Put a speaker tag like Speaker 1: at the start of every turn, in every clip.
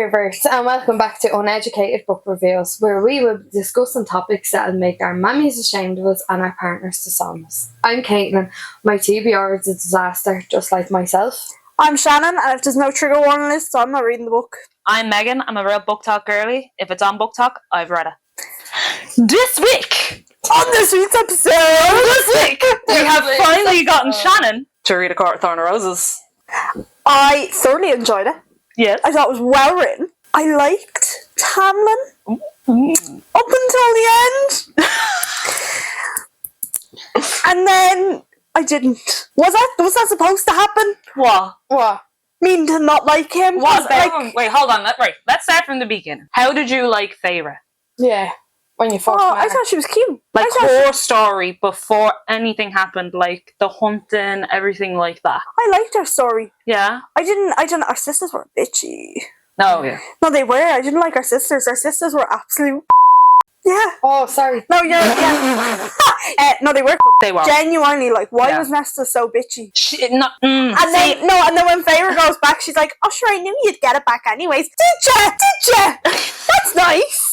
Speaker 1: perverts, and welcome back to Uneducated Book Reviews, where we will be discussing topics that'll make our mummies ashamed of us and our partners disown us. I'm Caitlin. My TBR is a disaster, just like myself.
Speaker 2: I'm Shannon, and if there's no trigger warning list, so I'm not reading the book.
Speaker 3: I'm Megan. I'm a real book talk girly. If it's on book talk, I've read it. This week,
Speaker 2: On this week's episode,
Speaker 3: we have finally gotten Shannon to read A Court of Thorns and Roses.
Speaker 2: I thoroughly enjoyed it.
Speaker 3: Yes.
Speaker 2: I thought it was well written. I liked Tamlin up until the end. And then I didn't. Was that supposed to happen?
Speaker 3: What?
Speaker 2: Mean to not like him?
Speaker 3: Wait, hold on. Let's start from the beginning. How did you like Feyre?
Speaker 1: Yeah, when you first met
Speaker 2: I
Speaker 1: her.
Speaker 2: thought she was cute.
Speaker 3: Like her story before anything happened, like the hunting, everything like that.
Speaker 2: I liked her story.
Speaker 3: Yeah?
Speaker 2: I didn't. Our sisters were bitchy.
Speaker 3: No, yeah.
Speaker 2: No, they were. I didn't like our sisters. Our sisters were absolute. Yeah.
Speaker 1: Oh, sorry.
Speaker 2: No, yeah. No, they were.
Speaker 3: They were.
Speaker 2: Genuinely, like, why was Nesta so bitchy?
Speaker 3: And
Speaker 2: then when Feyre goes back, she's like, "Oh, sure, I knew you'd get it back anyways." Did ya? That's nice.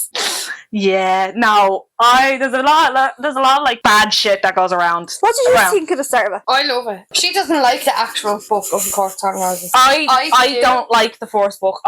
Speaker 3: Yeah, no, there's a lot of like bad shit that goes around.
Speaker 2: What did you think of the start of it?
Speaker 1: I love it. She doesn't like the actual book of A Court of Thorns and Roses.
Speaker 3: I don't like the first book.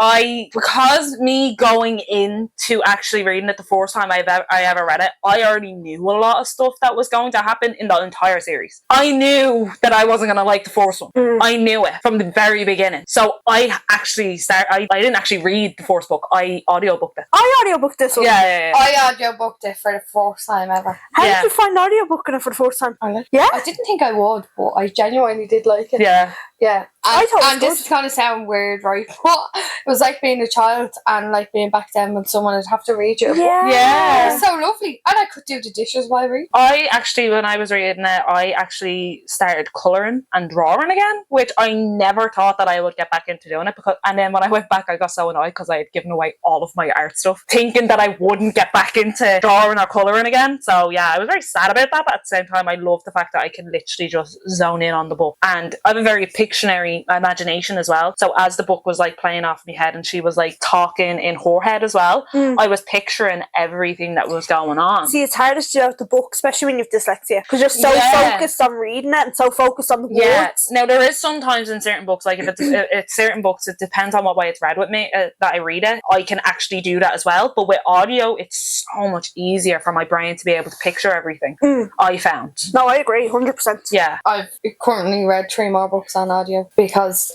Speaker 3: Because me going into actually reading it the first time I ever read it, I already knew a lot of stuff that was going to happen in the entire series. I knew that I wasn't going to like the first one. I knew it from the very beginning. So I didn't actually read the first book. I audiobooked it.
Speaker 2: I audiobooked this one.
Speaker 3: Yeah.
Speaker 1: I audiobooked it for the first time ever.
Speaker 2: How did you find audiobooking it for the first time?
Speaker 1: I liked it.
Speaker 2: Yeah?
Speaker 1: I didn't think I would, but I genuinely did like it.
Speaker 3: Yeah.
Speaker 1: Yeah.
Speaker 2: I thought it was
Speaker 1: and this is going to sound weird, right? But it was like being a child and like being back then when someone would have to read you a book.
Speaker 3: Yeah.
Speaker 1: It was so lovely. And I could do the dishes while reading.
Speaker 3: When I was reading it, I actually started colouring and drawing again, which I never thought that I would get back into doing it. And then when I went back, I got so annoyed because I had given away all of my art stuff, thinking that I wouldn't get back into drawing or colouring again. So yeah, I was very sad about that, but at the same time, I love the fact that I can literally just zone in on the book. And I have a very Pictionary imagination as well. So as the book was like playing off my head and she was like talking in her head as well, I was picturing everything that was going on.
Speaker 2: See, it's hardest to do out the book, especially when you have dyslexia, because you're so focused on reading it and so focused on the words.
Speaker 3: Now there is sometimes in certain books, like if it's certain books, it depends on what way it's read with me, that I read it, I can actually do that as well. But with audio, it's so much easier for my brain to be able to picture everything. I found.
Speaker 2: No, I agree, 100%.
Speaker 3: Yeah.
Speaker 1: I've currently read 3 more books on audio because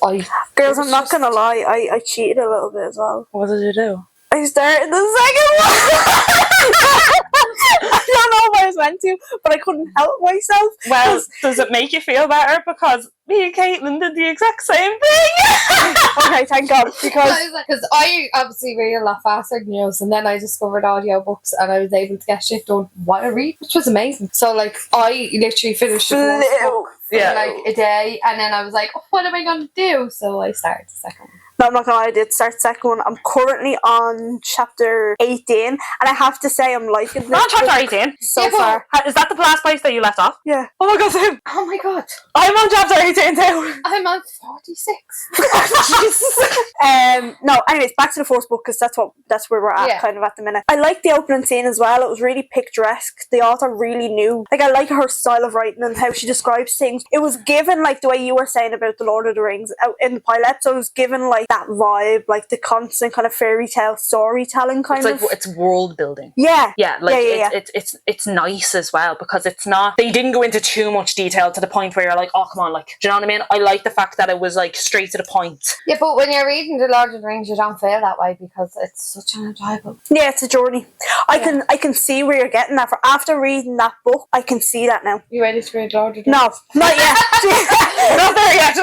Speaker 2: Girls, I'm not gonna lie, I cheated a little bit as well.
Speaker 3: What did you do?
Speaker 2: I started the second one. I don't know if I was meant to, but I couldn't help myself.
Speaker 3: Well, does it make you feel better? Because me and Caitlin did the exact same thing.
Speaker 2: Okay, thank God,
Speaker 1: because I obviously read a lot faster than you, and then I discovered audiobooks and I was able to get shit done while I read, which was amazing. So like I literally finished the first book in like a day, and then I was like, what am I going to do? So I started the second one.
Speaker 2: No, I'm not gonna lie, I did start the second one. I'm currently on chapter 18, and I have to say I'm liking this.
Speaker 3: On chapter 18?
Speaker 2: So far.
Speaker 3: Is that the last place that you left off?
Speaker 2: Yeah.
Speaker 3: Oh my god, same.
Speaker 1: Oh my god.
Speaker 3: I'm on chapter 18 too.
Speaker 1: I'm on 46.
Speaker 2: No, anyways, back to the first book, because that's where we're at kind of at the minute. I like the opening scene as well. It was really picturesque. The author really knew. Like, I like her style of writing and how she describes things. It was given like the way you were saying about the Lord of the Rings out in the pilot. So it was given like that vibe, like the constant kind of fairy tale storytelling kind of.
Speaker 3: It's world building.
Speaker 2: Yeah.
Speaker 3: Yeah, like it's nice as well, because it's not, they didn't go into too much detail to the point where you're like, oh come on, like, do you know what I mean? I like the fact that it was like straight to the point.
Speaker 1: Yeah, but when you're reading The Lord of the Rings, you don't feel that way because it's such an enjoyable.
Speaker 2: Yeah, it's a journey. I can see where you're getting that. For after reading that book, I can see that now.
Speaker 1: You ready to read Lord of the
Speaker 2: No, not yet.
Speaker 3: Not there yet.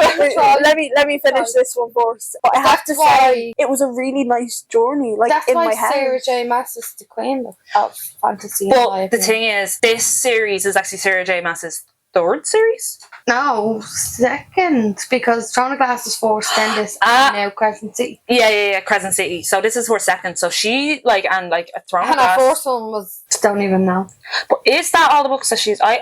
Speaker 2: Let me finish this one first. But I have to say, it was a really nice journey. Like,
Speaker 1: that's
Speaker 2: in
Speaker 1: why
Speaker 2: my head.
Speaker 1: Sarah J. Maas is the queen of fantasy.
Speaker 3: Well, the thing is, this series is actually Sarah J. Maas's third series?
Speaker 1: No, second, because Throne of Glass is first, then this, and now Crescent City.
Speaker 3: Yeah, Crescent City. So this is her second. So she and a Throne of
Speaker 1: And
Speaker 3: Glass.
Speaker 1: her first one was, don't even know.
Speaker 3: But is that all the books that she's? I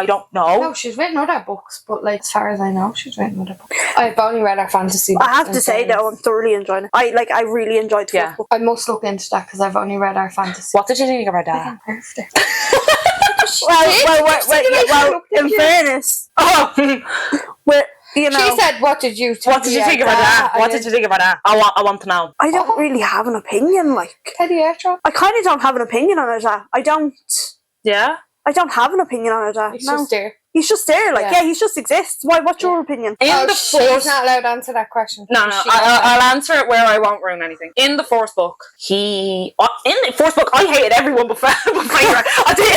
Speaker 3: don't know.
Speaker 1: No, she's written other books, but as far as I know, she's written other books. I've only read her fantasy books.
Speaker 2: I have to say though, I'm thoroughly enjoying it. I really enjoyed the first book.
Speaker 1: I must look into that because I've only read her fantasy.
Speaker 3: What did you think about that?
Speaker 1: Perfect.
Speaker 2: Well, in fairness, you know,
Speaker 1: she said, "What did you think?
Speaker 3: What did you think about that? What did you think about that? I want to know.
Speaker 2: I don't really have an opinion.
Speaker 1: Pediatra.
Speaker 2: I kind of don't have an opinion on it. I don't have an opinion on it.
Speaker 1: It's just there.
Speaker 2: He's just there, he just exists. Why? What's your opinion?
Speaker 1: She's not allowed to answer that question.
Speaker 3: No, I'll answer it where I won't ruin anything. In the fourth book, I hated everyone but Feyre.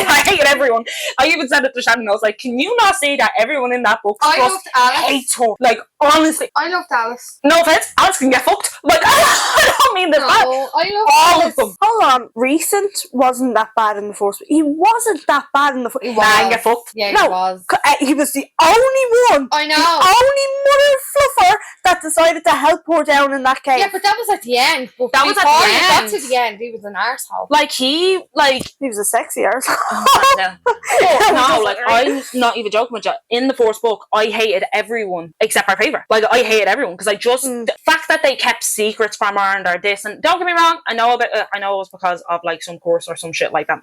Speaker 3: I hated everyone. I even said it to Shannon. I was like, can you not say that everyone in that book
Speaker 1: I loved Alice.
Speaker 3: hates her? Like, honestly.
Speaker 1: I loved Alice.
Speaker 3: No offense, Alice can get fucked. Like, I don't mean this bad.
Speaker 1: I loved
Speaker 3: all
Speaker 1: Alice.
Speaker 3: of them.
Speaker 2: Hold on, Rhysand wasn't that bad in the first book. He wasn't that bad in the first.
Speaker 3: Nah, get fucked.
Speaker 1: Yeah,
Speaker 2: No.
Speaker 1: he was.
Speaker 2: He was the only one.
Speaker 1: I know.
Speaker 2: The only mother fluffer that decided to help her down in that cave.
Speaker 1: Yeah, but that was at the end. But
Speaker 3: That was at
Speaker 1: before
Speaker 3: the
Speaker 1: he got
Speaker 3: end.
Speaker 1: to the end, he was an arsehole.
Speaker 2: He was a sexy arsehole.
Speaker 3: I'm not even joking with you. In the fourth book, I hated everyone except for Feyre. Like, I hated everyone because the fact that they kept secrets from her and they're this, and don't get me wrong, I know it was because of some course or some shit like that.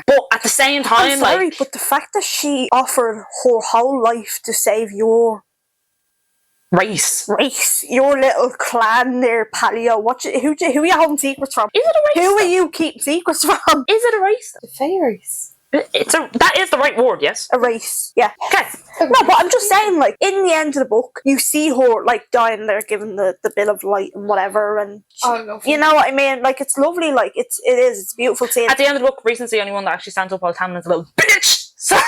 Speaker 3: But at the same time,
Speaker 2: I'm sorry, but the fact that she offered her whole life to save your
Speaker 3: race,
Speaker 2: your little clan there, Paleo. Who are you holding secrets from?
Speaker 3: Is it a race?
Speaker 2: Who are you keeping secrets from?
Speaker 3: Is it a race?
Speaker 1: The fairies.
Speaker 3: That is the right word, yes.
Speaker 2: A race, yeah.
Speaker 3: Okay.
Speaker 2: No, but I'm just saying, in the end of the book, you see her dying there, given the bill of light and whatever, and you know what I mean. It's lovely. It's a beautiful scene.
Speaker 3: At the end of the book, Rhysand's the only one that actually stands up while Tamlin's a little bitch. Sorry.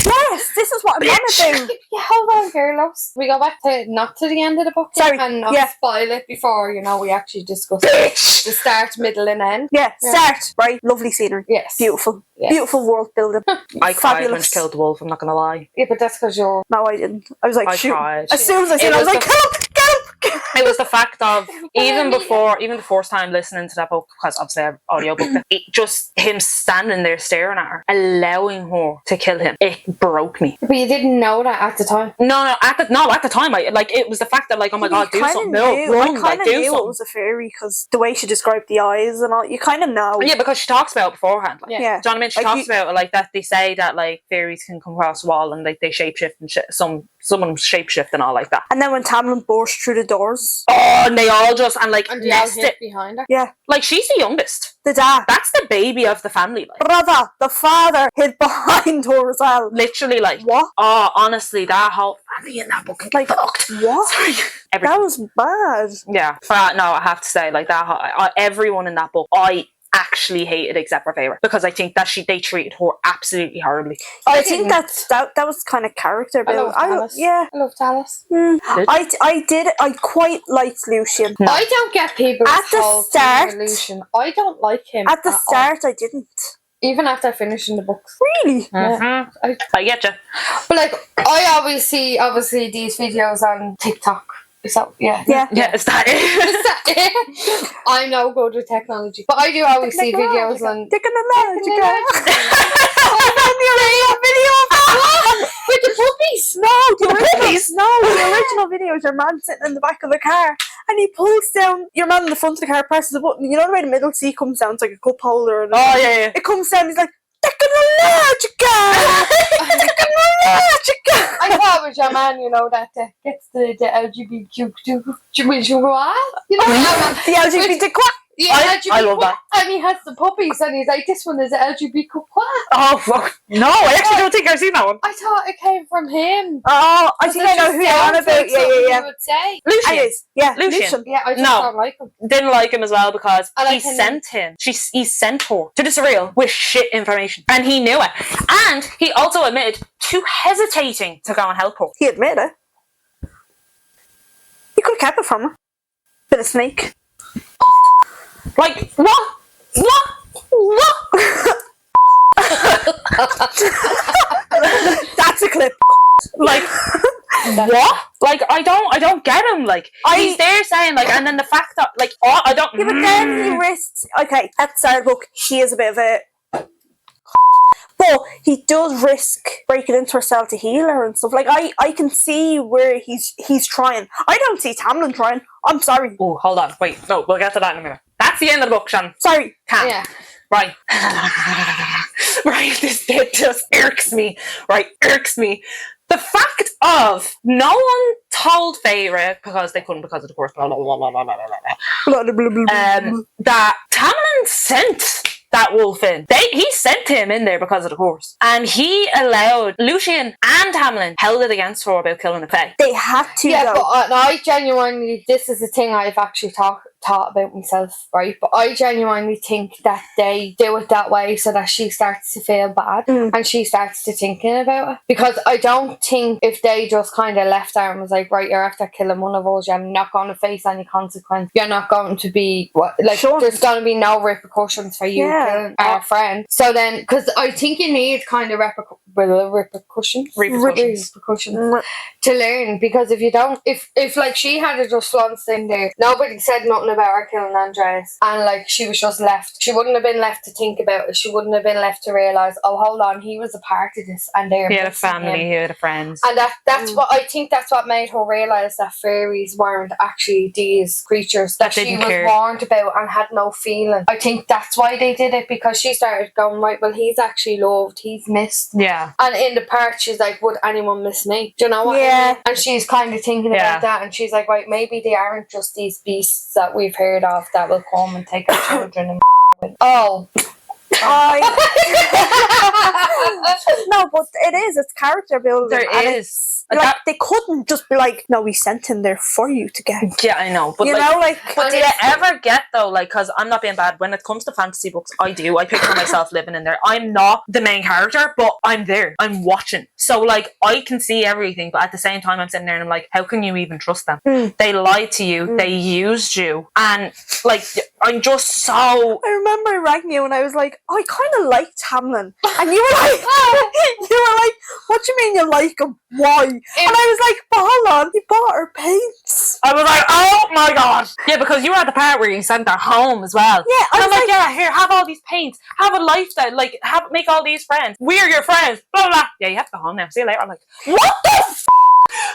Speaker 2: Yes, this is what I'm gonna do.
Speaker 1: Yeah, hold on, Carlos. We go back to not to the end of the book.
Speaker 2: Sorry,
Speaker 1: and not spoil it before we actually discuss the start, middle, and end.
Speaker 2: Yeah, start right. Lovely scenery.
Speaker 1: Yes,
Speaker 2: beautiful, beautiful world building.
Speaker 3: I cried when she killed the wolf. I'm not gonna lie.
Speaker 1: Yeah, but that's because you're.
Speaker 2: No, I didn't. I was like, shoot.
Speaker 3: Cried.
Speaker 2: As soon as I seen it, I was like, get him.
Speaker 3: It was the fact of even the first time listening to that book, because obviously I have audiobook, it just him standing there staring at her, allowing her to kill him. It broke me.
Speaker 1: But you didn't know that at the time.
Speaker 3: No, at the time, it was the fact that oh my god, do something, run,
Speaker 2: I kind of
Speaker 3: do
Speaker 2: knew
Speaker 3: something.
Speaker 2: it was a fairy because the way she described the eyes and all, you kind of know.
Speaker 3: Yeah, because she talks about it beforehand.
Speaker 1: Yeah.
Speaker 3: Do you know what I mean? She talks about it that they say that fairies can come across the wall and they shapeshift and shit. Some of them shapeshift and all like that.
Speaker 2: And then when Tamlin burst through the doors,
Speaker 3: and they all just
Speaker 1: and they all
Speaker 3: nest
Speaker 1: hid
Speaker 3: it
Speaker 1: behind her.
Speaker 2: Yeah,
Speaker 3: she's the youngest.
Speaker 2: The dad,
Speaker 3: that's the baby of the family.
Speaker 2: Brother, the father hid behind her as well.
Speaker 3: Literally,
Speaker 2: what?
Speaker 3: Oh, honestly, that whole family in that book is fucked.
Speaker 2: What?
Speaker 3: Sorry.
Speaker 2: That was bad.
Speaker 3: Yeah, no, I have to say, that everyone in that book, I actually hated except for Feyre, because I think that they treated her absolutely horribly.
Speaker 2: I think that was kind of character building.
Speaker 1: I loved Alice.
Speaker 2: I quite liked Lucian.
Speaker 3: No.
Speaker 1: I don't get people
Speaker 2: at the start.
Speaker 1: Lucian. I don't like him
Speaker 2: at the start. I didn't.
Speaker 1: Even after finishing the books.
Speaker 2: Really?
Speaker 3: Mm-hmm.
Speaker 1: Yeah.
Speaker 3: I get you.
Speaker 1: But I always see these videos on TikTok. So
Speaker 3: yeah, is that it?
Speaker 1: I'm no good with technology, but I do always see videos on
Speaker 2: technology.
Speaker 1: With the puppies.
Speaker 2: No, the original video is your man sitting in the back of the car and he pulls down. Your man in the front of the car presses the button. You know the way the middle seat comes down? It's like a cup holder. And
Speaker 3: yeah.
Speaker 2: It comes down. He's like,
Speaker 1: I thought it was your man, that gets the LGBTQ, the
Speaker 2: LGBTQ.
Speaker 1: Yeah,
Speaker 3: I love that.
Speaker 1: And he has the puppies, and he's like, "This one is LGBTQ."
Speaker 3: Oh fuck! No, I actually don't think I've seen that one.
Speaker 1: I thought it came from him.
Speaker 2: Oh, I think I know who you're on about. Yeah.
Speaker 1: You would say
Speaker 3: Lucian.
Speaker 1: Yeah, I just don't like him.
Speaker 3: Didn't like him as well because he sent her to the surreal with shit information, and he knew it. And he also admitted to hesitating to go and help her.
Speaker 2: He admitted it. He could have kept it from her. Bit of snake.
Speaker 3: Like, what?
Speaker 2: That's the clip.
Speaker 3: Like, what? Like, I don't get him. Like, he's there saying, like, and then the fact that, like, oh, I don't.
Speaker 2: Yeah, but then he risks. Okay, at the start of the book, she is a bit of a. But he does risk breaking into her cell to heal her and stuff. Like, I can see where he's trying. I don't see Tamlin trying. I'm sorry.
Speaker 3: Oh, hold on. Wait, no, we'll get to that in a minute. That's the end of the book, Shannon.
Speaker 2: Sorry.
Speaker 3: Can't.
Speaker 1: Yeah.
Speaker 3: Right. Right, this bit just irks me. Right, irks me. The fact of no one told Feyre, because they couldn't because of the course, that Tamlin sent that wolf in. He sent him in there because of the horse. And he allowed Lucien and Tamlin held it against her about killing the Fae.
Speaker 2: They had to,
Speaker 1: Yeah,
Speaker 2: though.
Speaker 1: but I genuinely, this is the thing I've actually thought about myself, right? But I genuinely think that they do it that way so that she starts to feel bad and she starts to thinking about it. Because I don't think if they just kind of left her and was like, right, you're after killing one of us, you're not going to face any consequence. You're not going to be, there's going to be no repercussions for you killing our friend. So then, because I think you need kind of repercussions to learn. Because if you don't, if like she had just flounced in there, nobody said nothing about her killing Andres, and like she was just left, she wouldn't have been left to think about it. She wouldn't have been left to realise, oh, hold on, he was a part of this, and he
Speaker 3: had a family, he had a friends,
Speaker 1: and that's what I think. That's what made her realise that fairies weren't actually these creatures that she was warned about and had no feeling. I think that's why they did it, because she started going, right, well, he's actually loved, he's missed.
Speaker 3: Yeah.
Speaker 1: And in the part, she's like, would anyone miss me? Do you know what I mean? And she's kind of thinking about that, and she's like, right, maybe they aren't just these beasts that we've heard of that will come and take our children and with. Oh.
Speaker 2: No, but it is. It's character building.
Speaker 3: There is.
Speaker 2: Like, they couldn't just be like, no, we sent him there for you to get.
Speaker 3: Yeah, I know. But but do you ever get, though, like, because I'm not being bad, when it comes to fantasy books, I picture myself living in there. I'm not the main character, but I'm there. I'm watching. So, like, I can see everything, but at the same time, I'm sitting there and I'm like, how can you even trust them? They lied to you. They used you. And, like, I'm just so...
Speaker 2: I remember I rang you and I was like, I kind of like Tamlin. And you were like, what do you mean you like him? Why? And I was like, but hold on, he bought her paints.
Speaker 3: I was like, oh my god. Yeah, because you were at the part where you sent her home as well.
Speaker 2: Yeah,
Speaker 3: and I'm like, yeah, here, have all these paints, have a lifestyle, like, make all these friends. We're your friends, blah, blah, blah. Yeah, you have to go home now. See you later. I'm like, what the f***?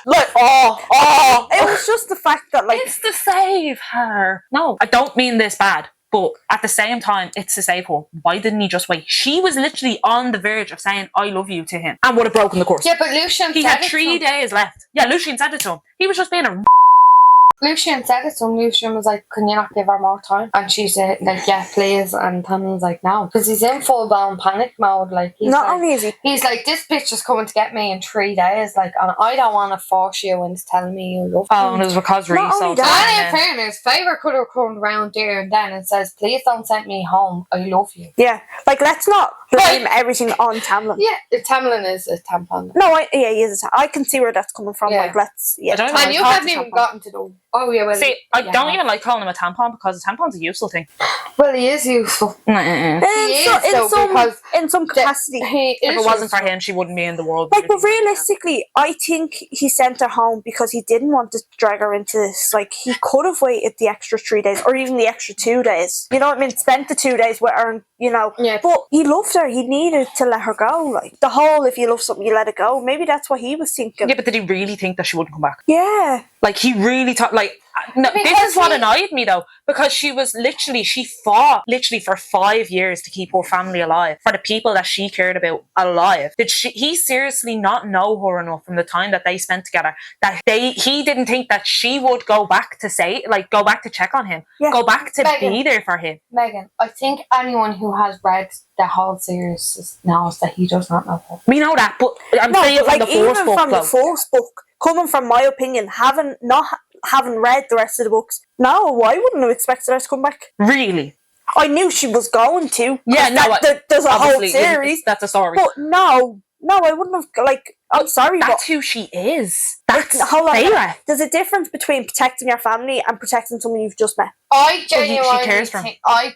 Speaker 3: Like,
Speaker 2: It was just the fact that, like...
Speaker 3: It's to save her. No, I don't mean this bad. But at the same time, it's to save her. Why didn't he just wait? She was literally on the verge of saying, I love you to him. And would have broken the course.
Speaker 1: Yeah, but Lucien
Speaker 3: He had 3 days left. Yeah, Lucien said it to him. He was just being a...
Speaker 1: Lucien said it to him. Lucien was like, can you not give her more time? And she said, like, yeah, please. And Tamlin's like, no. Because he's in full-blown panic mode. Like,
Speaker 2: only is he...
Speaker 1: He's like, this bitch is coming to get me in 3 days. Like, and I don't want to force you into telling me you love me.
Speaker 3: Oh, and it was because Rhysand.
Speaker 1: And in fairness, Feyre could have come around there and then and says, please don't send me home. I love you.
Speaker 2: Yeah. Like, let's not blame everything on Tamlin.
Speaker 1: Yeah, Tamlin is a tampon.
Speaker 2: No, he is I can see where that's coming from.
Speaker 1: Yeah.
Speaker 2: Like, let's... Yeah.
Speaker 1: And you haven't even gotten to the... Oh, yeah, well...
Speaker 3: See, I don't even like calling him a tampon because a tampon's a useful thing.
Speaker 1: Well, he is useful.
Speaker 2: In some capacity.
Speaker 3: If it wasn't for him, she wouldn't be in the world.
Speaker 2: Like, but realistically, I think he sent her home because he didn't want to drag her into this. Like, he could have waited the extra 3 days or even the extra 2 days. You know what I mean? Spent the 2 days with her, and, you know.
Speaker 1: Yeah.
Speaker 2: But he loved her. He needed to let her go. Like, the whole, if you love something, you let it go. Maybe that's what he was thinking.
Speaker 3: Yeah, but did he really think that she wouldn't come back?
Speaker 2: Yeah.
Speaker 3: Like, he really thought, like, no, this is what annoyed me, though, because she fought literally for 5 years to keep her family alive, for the people that she cared about alive. Did he seriously not know her enough from the time that they spent together that he didn't think that she would go back to go back to check on him, go back to be there for him?
Speaker 1: Megan, I think anyone who has read the whole series knows that he does not know her.
Speaker 3: We know that, but I'm saying from the first book,
Speaker 2: the first book, coming from my opinion, having read the rest of the books, no, I wouldn't have expected her to come back.
Speaker 3: Really?
Speaker 2: I knew she was going to.
Speaker 3: Yeah, no,
Speaker 2: there's a whole series.
Speaker 3: That's a story.
Speaker 2: But no, No, I wouldn't have, like, I'm sorry,
Speaker 3: That's who she is. That's
Speaker 2: hold on.
Speaker 3: Feyre.
Speaker 2: There's a difference between protecting your family and protecting someone you've just met.
Speaker 1: I
Speaker 3: cares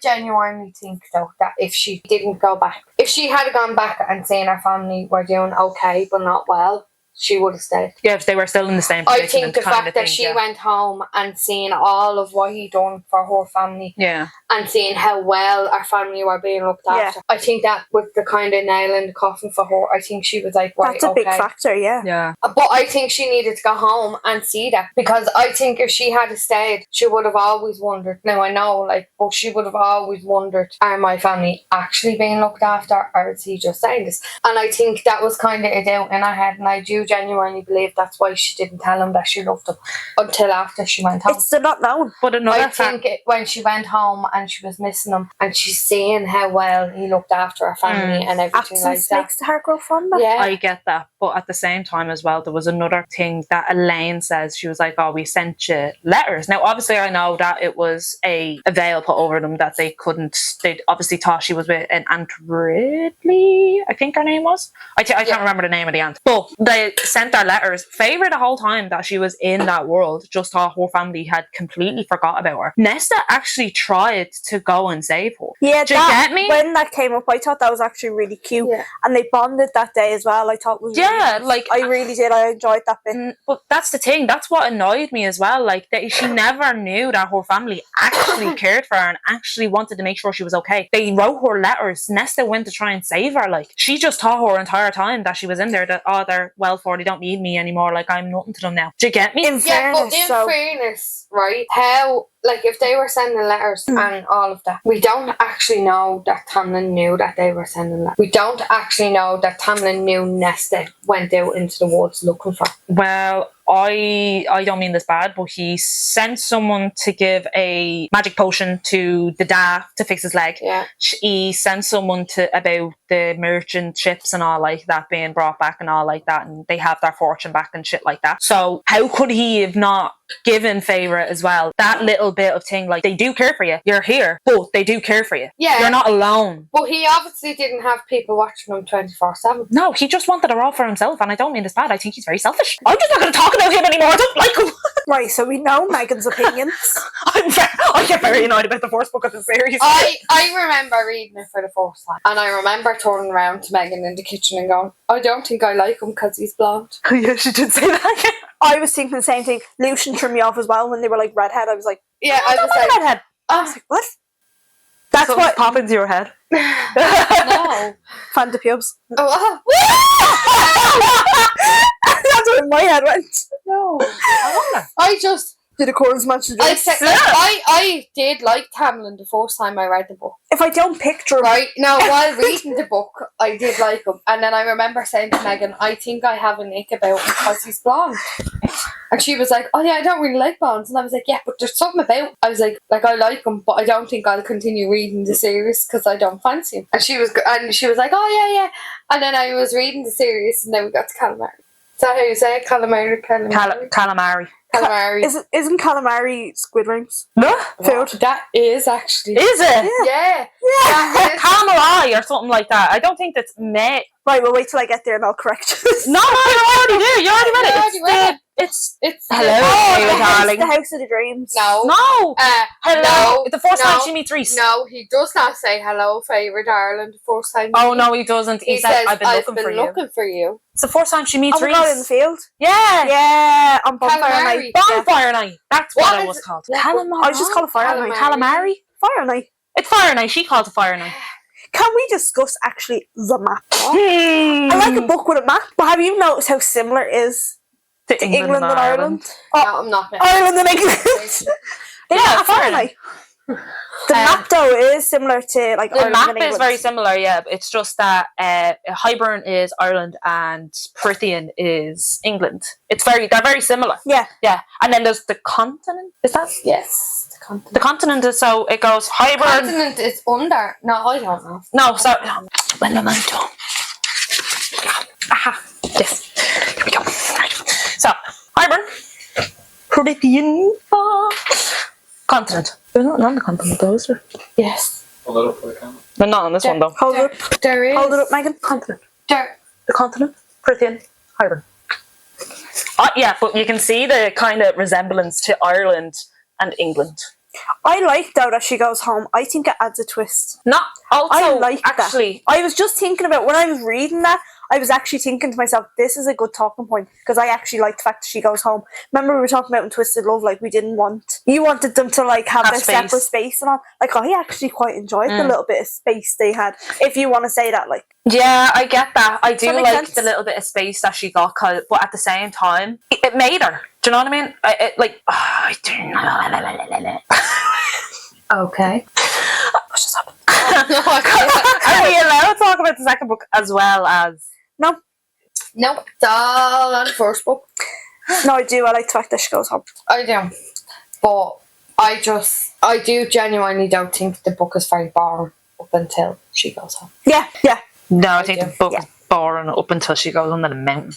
Speaker 1: genuinely think though that if she didn't go back, if she had gone back and seen her family were doing okay but not well, she would have stayed.
Speaker 3: Yeah, if they were still in the same
Speaker 1: I
Speaker 3: predicament.
Speaker 1: think the fact that she went home and seen all of what he done for her family, and seeing how well our family were being looked after, I think that was the kind of nail in the coffin for her. I think she was like, right,
Speaker 2: that's a big factor, yeah.
Speaker 1: But I think she needed to go home and see that, because I think if she had stayed, she would have always wondered. Now I know, like, but she would have always wondered, are my family actually being looked after, or is he just saying this? And I think that was kind of a doubt in her head, and I do genuinely believe that's why she didn't tell him that she loved him until after she went home.
Speaker 2: It's the not known.
Speaker 3: But
Speaker 1: I think when she went home and she was missing him, and she's seeing how well he looked after her family and everything like that.
Speaker 2: Makes the heart grow fonder.
Speaker 1: Yeah,
Speaker 3: I get that, but at the same time as well, there was another thing that Elaine says. She was like, "Oh, we sent you letters." Now, obviously, I know that it was a veil put over them that they couldn't. They obviously thought she was with an Aunt Ridley, I think her name was. I can't remember the name of the aunt, but they sent her letters. Feyre, the whole time that she was in that world, just thought her family had completely forgot about her. Nesta actually tried to go and save her.
Speaker 2: Yeah,
Speaker 3: do you get me?
Speaker 2: When that came up, I thought that was actually really cute, and they bonded that day as well. I thought was
Speaker 3: like
Speaker 2: I really did. I enjoyed that bit.
Speaker 3: But that's the thing. That's what annoyed me as well. Like that she never knew that her family actually cared for her and actually wanted to make sure she was okay. They wrote her letters. Nesta went to try and save her. Like she just taught her entire time that she was in there that they're well for, they don't need me anymore. Like I'm nothing to them now. Do you get me?
Speaker 2: In
Speaker 1: fairness, right? How, like, if they were sending letters and all of that, we don't actually know that Tamlin knew that they were sending letters. We don't actually know that Tamlin knew Nesta went out into the woods looking for.
Speaker 3: Well, I don't mean this bad, but he sent someone to give a magic potion to the dad to fix his leg.
Speaker 1: Yeah.
Speaker 3: He sent someone about the merchant ships and all like that being brought back and all like that, and they have their fortune back and shit like that. So how could he have not given Feyre as well that little bit of thing, like they do care for you, you're here, but they do care for you, you're not alone.
Speaker 1: But he obviously didn't have people watching him 24/7.
Speaker 3: No, he just wanted her all for himself, and I don't mean this bad. I think he's very selfish. I'm just not going to talk about him anymore. I don't like him.
Speaker 2: Right, so we know Megan's opinions.
Speaker 3: I get very annoyed about the first book of the series.
Speaker 1: I remember reading it for the first time, and I remember turning around to Megan in the kitchen and going, I don't think I like him because he's blonde.
Speaker 3: Yeah, she did say that.
Speaker 2: I was thinking the same thing. Lucian threw me off as well when they were like redhead. I was like,
Speaker 1: yeah, I was like,
Speaker 3: redhead.
Speaker 2: I was like, what? That's
Speaker 3: so
Speaker 2: what
Speaker 3: popped into your head.
Speaker 1: No.
Speaker 2: Fan the pubes.
Speaker 1: Oh,
Speaker 2: That's where my head went.
Speaker 1: no. I just
Speaker 2: Did the corns match the dress?
Speaker 1: I did like Tamlin the first time I read the book.
Speaker 2: If I don't picture him,
Speaker 1: Right now, while reading the book, I did like him, and then I remember saying to Megan, "I think I have an ick about him because he's blonde." And she was like, "Oh yeah, I don't really like blondes," and I was like, "Yeah, but there's something about." I was like I like him, but I don't think I'll continue reading the series because I don't fancy him. And she was like, "Oh yeah," and then I was reading the series, and then we got to calamari. Is that how you say it? Calamari.
Speaker 3: Calamari.
Speaker 1: Calamari.
Speaker 2: Isn't calamari squid rings?
Speaker 3: No.
Speaker 2: Food.
Speaker 1: That is actually.
Speaker 3: Is it?
Speaker 1: Yeah.
Speaker 3: Calamari or something like that. I don't think that's made.
Speaker 2: Right, we'll wait till I get there and I'll correct it.
Speaker 3: No, you already do. You already read it. It's hello, Feyre, darling.
Speaker 2: The House of the Dreams.
Speaker 1: No.
Speaker 3: Hello.
Speaker 1: No,
Speaker 3: the first time she meets Rhys.
Speaker 1: No, he does not say hello, Feyre, darling. The first time.
Speaker 3: Oh no, he doesn't. He says, "I've been looking for you." It's the first time she meets Rhys.
Speaker 2: Oh, in the field.
Speaker 3: Yeah,
Speaker 2: on bonfire night.
Speaker 3: Bonfire night. That's what it was called.
Speaker 2: Calamari. I just call it fire night.
Speaker 3: Calamari.
Speaker 2: Fire night.
Speaker 3: It's fire night. She calls it fire night.
Speaker 2: Can we discuss actually the map? I like a book with a map, but have you noticed how similar it is to England and Ireland?
Speaker 1: No, I'm not.
Speaker 2: Ireland and England.
Speaker 3: Yeah, fire night.
Speaker 2: The map though is similar to like
Speaker 3: the
Speaker 2: Ireland
Speaker 3: map
Speaker 2: and England.
Speaker 3: is very similar. Yeah, it's just that Highburn is Ireland and Prithian is England. They're very similar.
Speaker 2: Yeah,
Speaker 3: and then there's the continent. Is that
Speaker 1: Yes, the continent.
Speaker 3: The continent is so it goes Highburn.
Speaker 1: The continent is under. No, I don't know.
Speaker 3: No, so when memento. Aha. Yes. Here we go. Right. So Highburn, Prithian, continent. They're not on the continent, though, is there?
Speaker 1: Yes.
Speaker 4: Hold it up for the camera.
Speaker 3: They're not on this one, though.
Speaker 2: Hold it up.
Speaker 1: There is.
Speaker 2: Hold it up, Megan.
Speaker 3: Continent. the continent, Prithian, Highburn. Yeah, but you can see the kind of resemblance to Ireland and England.
Speaker 2: I like though that she goes home. I think it adds a twist.
Speaker 3: Not also
Speaker 2: I like
Speaker 3: actually.
Speaker 2: that. I was just thinking about when I was reading that. I was actually thinking to myself, this is a good talking point because I actually like the fact that she goes home. Remember we were talking about in Twisted Love, like you wanted them to like have their separate space and all. Like I actually quite enjoyed the little bit of space they had. If you want to say that, like.
Speaker 3: Yeah, I get that. I do like
Speaker 2: sense?
Speaker 3: the little bit of space that she got, but at the same time, it made her. Do you know what I mean? I don't know.
Speaker 1: Okay.
Speaker 2: What just happened?
Speaker 3: Are we allowed to talk about the second book as well as?
Speaker 2: No,
Speaker 1: it's all on the first book.
Speaker 2: No, I do. I like the fact that she goes home.
Speaker 1: I do. But I do genuinely don't think the book is very boring up until she goes home.
Speaker 2: Yeah.
Speaker 3: No, I think the book is boring up until she goes under the mountain.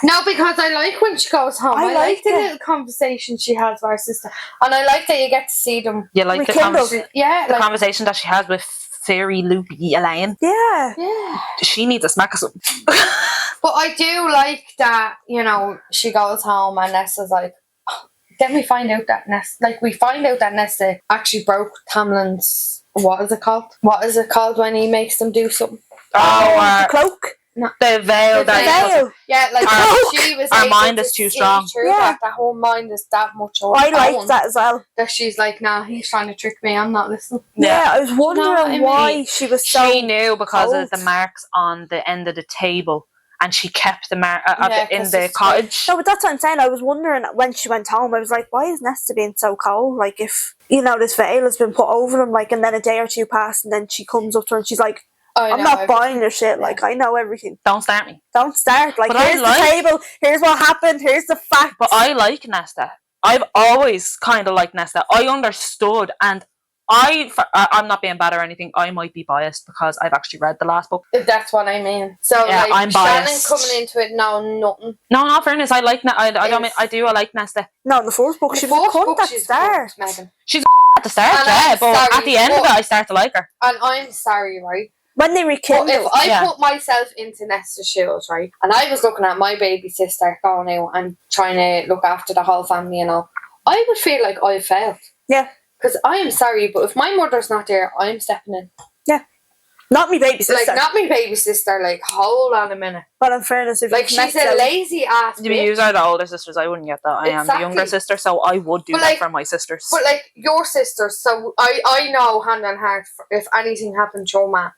Speaker 1: No, because I like when she goes home. I like the little conversation she has with her sister. And I like that you get to see them.
Speaker 3: You like the conversation that she has with fairy loopy Elaine.
Speaker 2: Yeah.
Speaker 3: She needs a smack or something.
Speaker 1: But I do like that, she goes home and Nesta's like, then we find out that Nesta actually broke Tamlin's, what is it called when he makes them do something?
Speaker 2: The cloak.
Speaker 1: No.
Speaker 3: The veil.
Speaker 1: Yeah, like she was
Speaker 3: our
Speaker 1: able
Speaker 3: mind
Speaker 1: to
Speaker 3: is too
Speaker 1: see
Speaker 3: strong.
Speaker 1: through that whole mind is that much over.
Speaker 2: I like that as well.
Speaker 1: That she's like, nah, he's trying to trick me, I'm not listening.
Speaker 2: Yeah, I was wondering why she was so.
Speaker 3: She knew because of the marks on the end of the table, and she kept the mark in the cottage.
Speaker 2: No, but that's what I'm saying. I was wondering when she went home. I was like, why is Nesta being so cold? Like, if this veil has been put over them, like, and then a day or two passed, and then she comes up to her and she's like, I'm not buying your shit. Like, I know everything.
Speaker 3: Don't start me.
Speaker 2: Don't start. Like, here's the table. Here's what happened. Here's the facts.
Speaker 3: But I like Nesta. I've always kind of liked Nesta. I understood, and I'm not being bad or anything. I might be biased because I've actually read the last book.
Speaker 1: That's what I mean. So
Speaker 3: I'm biased.
Speaker 1: Shannon coming into it now, nothing.
Speaker 3: No, not fairness. I like. I like Nesta.
Speaker 2: No, in the fourth book, she was a cunt at the start.
Speaker 3: She's a cunt at the start, but at the end of it, I start to like her.
Speaker 1: And I'm sorry, right?
Speaker 2: When they rekindle.
Speaker 1: If I put myself into Nesta's shoes, right, and I was looking at my baby sister going out and trying to look after the whole family and all, I would feel like I failed.
Speaker 2: Yeah.
Speaker 1: Because I am sorry, but if my mother's not there, I'm stepping in.
Speaker 2: Yeah. Not me baby sister.
Speaker 1: Like, not me baby sister. Like, hold on a minute.
Speaker 2: But in fairness, if
Speaker 1: she's a lazy ass bitch.
Speaker 3: You are the older sisters. I wouldn't get that. I am the younger sister, so I would do that for my sisters.
Speaker 1: But like your sisters, so I know hand on heart, if anything happened to your ma,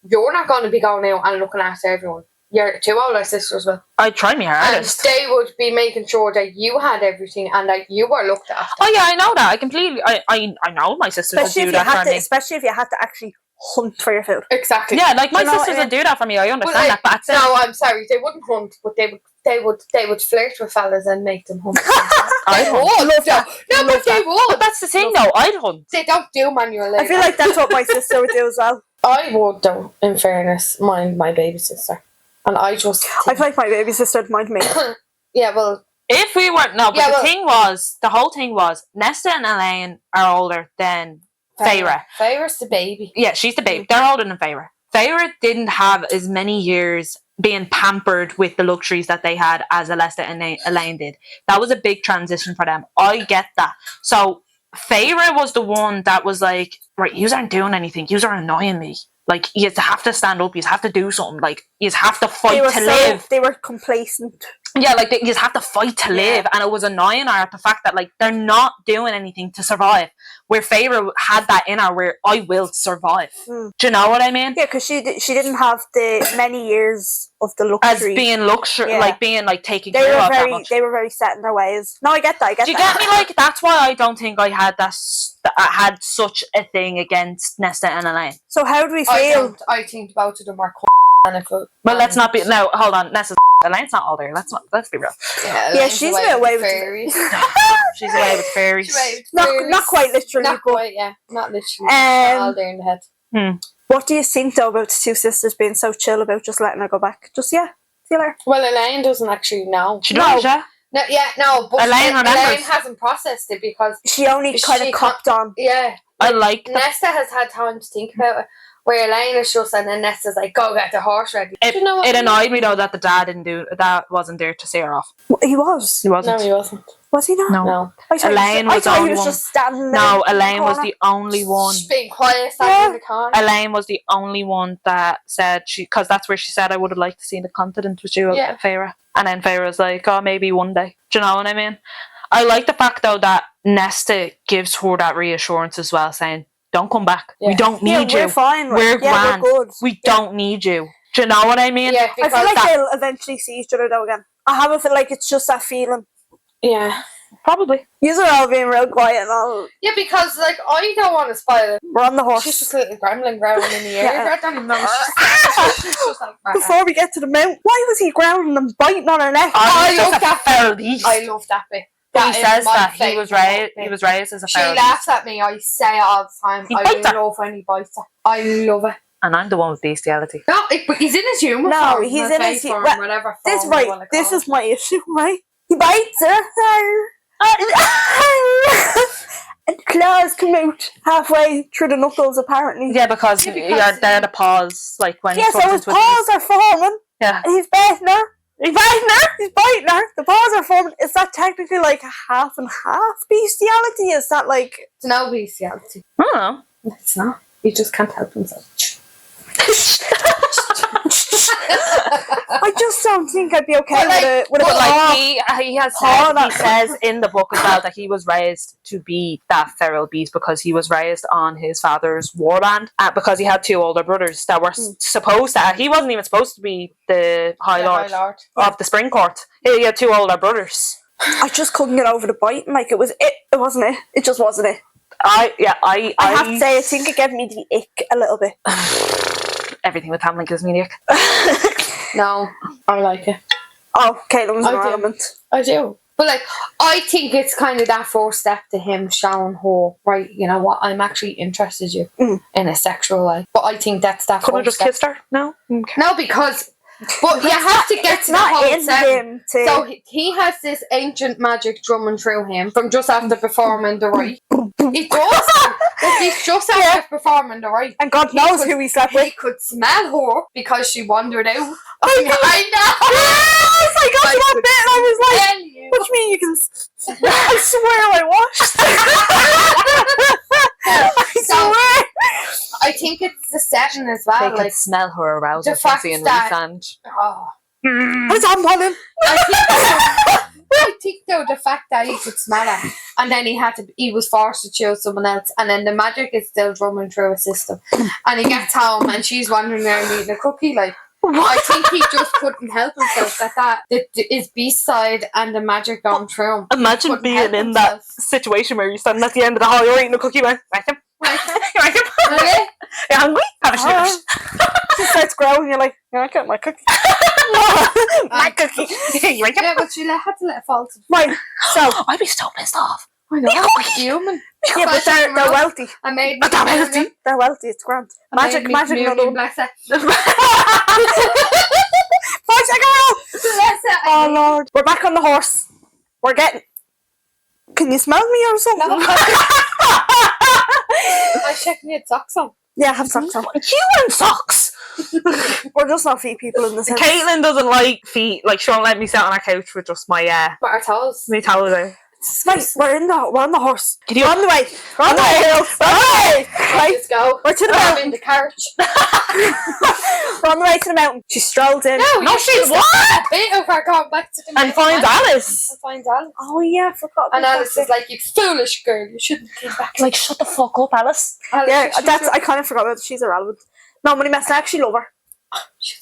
Speaker 1: you're not going to be going out and looking after everyone. Your two older sisters will.
Speaker 3: I'd try my hardest.
Speaker 1: And they would be making sure that you had everything and that you were looked after.
Speaker 3: Oh yeah, I know that. I completely. I know my sisters would do that for me.
Speaker 2: Especially if you had to actually hunt for your food.
Speaker 1: Exactly.
Speaker 3: Yeah, like my sisters would do that for me. I understand that, but
Speaker 1: no, I'm sorry, they wouldn't hunt, but they would flirt with fellas and make them hunt.
Speaker 3: I'd
Speaker 1: hunt. Love that. No, but they would.
Speaker 3: But that's the thing, though. I'd hunt.
Speaker 1: They don't do manual labour.
Speaker 2: I feel like that's what my sister would do as well.
Speaker 1: I would, though. In fairness, mind my baby sister, and I just.
Speaker 2: I feel like my baby sister would mind me.
Speaker 1: Yeah, well.
Speaker 3: If we weren't the whole thing was Nesta and Elaine are older than Feyre.
Speaker 1: Feyre's the baby.
Speaker 3: Yeah, she's the baby. They're older than Feyre. Feyre didn't have as many years being pampered with the luxuries that they had as Alesta and Elaine did. That was a big transition for them. I get that. So Feyre was the one that was like, right, yous aren't doing anything. Yous are annoying me. Like, you have to stand up. You have to do something. Like, you have to fight to live.
Speaker 2: They were complacent.
Speaker 3: Yeah, like, you just have to fight to live. And it was annoying her, the fact that, like, they're not doing anything to survive. Where Feyre had that in her, where I will survive. Do you know what I mean?
Speaker 2: Yeah, because she didn't have the many years of the luxury.
Speaker 3: As being luxury, like, being, like, taken care of that much.
Speaker 2: They were very set in their ways. No, I get that.
Speaker 3: Do you get me? Like, that's why I don't think I had I had such a thing against Nesta and Elaine.
Speaker 2: So how do we feel?
Speaker 1: I think both of them are
Speaker 3: well, let's not be. No, hold on. Nesta's Elaine's not older. Let's be real.
Speaker 1: Yeah,
Speaker 2: she's away with
Speaker 1: fairies.
Speaker 3: She's away with fairies.
Speaker 2: Not quite literally.
Speaker 1: Not quite, yeah. Not literally. All there in the head.
Speaker 2: What do you think, though, about the two sisters being so chill about just letting her go back? Just, see you later.
Speaker 1: Well, Elaine doesn't actually know.
Speaker 3: She knows, yeah?
Speaker 1: No, but
Speaker 3: Elaine
Speaker 1: hasn't processed it because
Speaker 2: she only kind of copped on.
Speaker 1: Yeah.
Speaker 3: I like
Speaker 1: Nesta has had time to think about it. Where Elaine is just, and then Nesta's like, go get the horse ready. Do you know what
Speaker 3: It
Speaker 1: I mean?
Speaker 3: annoyed me though that the dad wasn't there to see her off.
Speaker 2: He was.
Speaker 3: He wasn't.
Speaker 1: No, he wasn't.
Speaker 2: Was he not?
Speaker 3: No.
Speaker 2: I thought
Speaker 3: Elaine was the
Speaker 2: he
Speaker 3: only
Speaker 2: was
Speaker 3: one.
Speaker 2: just standing there.
Speaker 3: No,
Speaker 2: in the
Speaker 3: Elaine was
Speaker 2: corner.
Speaker 3: the only one.
Speaker 1: Just being quiet, standing in the corner.
Speaker 3: Elaine was the only one that said because that's where she said I would have liked to see the continent with you, Feyre. And then Feyre was like, oh, maybe one day. Do you know what I mean? I like the fact though that Nesta gives her that reassurance as well, saying, don't come back. Yeah. We don't need you.
Speaker 2: We're fine.
Speaker 3: We're grand.
Speaker 2: We're good.
Speaker 3: We don't need you. Do you know what I mean?
Speaker 1: Yeah,
Speaker 2: I feel like they'll eventually see each other though again. I have a feel like it's just that feeling.
Speaker 1: Yeah.
Speaker 3: Probably.
Speaker 2: Yous are all being real quiet and all.
Speaker 1: Yeah, because like I don't want to spoil it.
Speaker 2: We're on the horse.
Speaker 1: She's just a little gremlin growling in the air. I don't even know she's just like
Speaker 2: before we get to the mount, why was he growling and biting on her neck?
Speaker 1: I love that
Speaker 3: feral beast.
Speaker 1: I love that bit.
Speaker 3: He says that he was raised as a feral beast.
Speaker 1: She laughs at me. I say it all the time. I love when he bites her. I love it.
Speaker 3: And I'm the one with bestiality.
Speaker 1: No, but he's in his humour
Speaker 2: no,
Speaker 1: form.
Speaker 2: He's in his
Speaker 1: form, whatever
Speaker 2: form. This is my issue, right? He bites her. And claws come out halfway through the knuckles, apparently.
Speaker 3: Yeah, because they're the paws, like when
Speaker 2: so his paws are forming.
Speaker 3: Yeah.
Speaker 2: And he's biting her. He's biting her. The paws are forming. Is that technically like half and half bestiality? Is that like...
Speaker 1: It's no bestiality.
Speaker 3: I don't know.
Speaker 1: It's not. He just can't help himself.
Speaker 2: I just don't think I'd be okay with
Speaker 3: he says in the book as well that he was raised to be that feral beast because he was raised on his father's warland because he had two older brothers that were supposed to. He wasn't even supposed to be the High Lord of the Spring Court. He had two older brothers.
Speaker 2: I just couldn't get over the biting. Like it wasn't it. It just wasn't it.
Speaker 3: I
Speaker 2: have to say I think it gave me the ick a little bit.
Speaker 3: Everything with Tamlin gives me the ick.
Speaker 1: No, I like it.
Speaker 2: Oh, Caitlin's an element.
Speaker 1: I do. But like, I think it's kind of that first step to him showing her, right, you know what, I'm actually interested in you in a sexual way. But I think that's that
Speaker 3: Couldn't have just kissed her? No? Okay.
Speaker 1: No, because... But you have to get to the whole setting. So he has this ancient magic drumming through him from just after performing the rite. He does. But he's just after performing the rite.
Speaker 2: And God knows who he slept with.
Speaker 1: He could smell her because she wandered out.
Speaker 2: I know. Yes, I got to that bit and I was like, what do you mean you can... I swear I watched. I swear.
Speaker 1: I think it's the setting as well.
Speaker 3: They could smell her arousal.
Speaker 1: The fact
Speaker 3: in
Speaker 1: that...
Speaker 2: What's on Colin?
Speaker 1: I think though the fact that he could smell her and then he was forced to choose someone else and then the magic is still drumming through his system and he gets home and she's wandering around eating a cookie like I think he just couldn't help himself that his beast side and the magic gone through him.
Speaker 3: Imagine being in that situation where you're standing at the end of the hall, you're eating a cookie, man. Like him. You like him?
Speaker 1: Really?
Speaker 3: You're hungry? Have a snippet.
Speaker 2: She starts growling, you're like, I got my cookie. My cookie. You like him?
Speaker 1: Yeah, but she had to let it fall to the
Speaker 2: Right, so
Speaker 3: I'd be so pissed off.
Speaker 1: I know, it's human.
Speaker 2: Yeah, but they're wealthy.
Speaker 1: I made
Speaker 2: They're wealthy, it's grand. Magic, another one.
Speaker 1: Bless it.
Speaker 2: 5 second roll!
Speaker 1: Bless it.
Speaker 2: Oh Lord. We're back on the horse. We're getting... Can you smell me or something?
Speaker 1: No. I checking your socks on.
Speaker 2: Yeah, I have socks on.
Speaker 3: You and socks!
Speaker 2: We're just not feet people in this house.
Speaker 3: Caitlin doesn't like feet. Like, she won't let me sit on her couch with just my
Speaker 1: our toes.
Speaker 3: my towels out.
Speaker 2: Right, we're on the horse.
Speaker 3: We're
Speaker 2: on the way. We're on the way. Right.
Speaker 1: Let's go.
Speaker 2: We're to the
Speaker 1: I'm
Speaker 2: mountain.
Speaker 1: in the carriage.
Speaker 2: We're on the way to the mountain. She strolls in.
Speaker 3: No, she's what?
Speaker 1: A bit of her going back to the
Speaker 3: And finds Alice.
Speaker 1: And finds Alice.
Speaker 2: Oh yeah, I forgot.
Speaker 1: And Alice is like, you foolish girl, you shouldn't come back.
Speaker 3: Like, shut the fuck up, Alice.
Speaker 1: Alice,
Speaker 2: Yeah, I kind of forgot about it. She's irrelevant. No, Money Mess, I actually love her.
Speaker 1: She's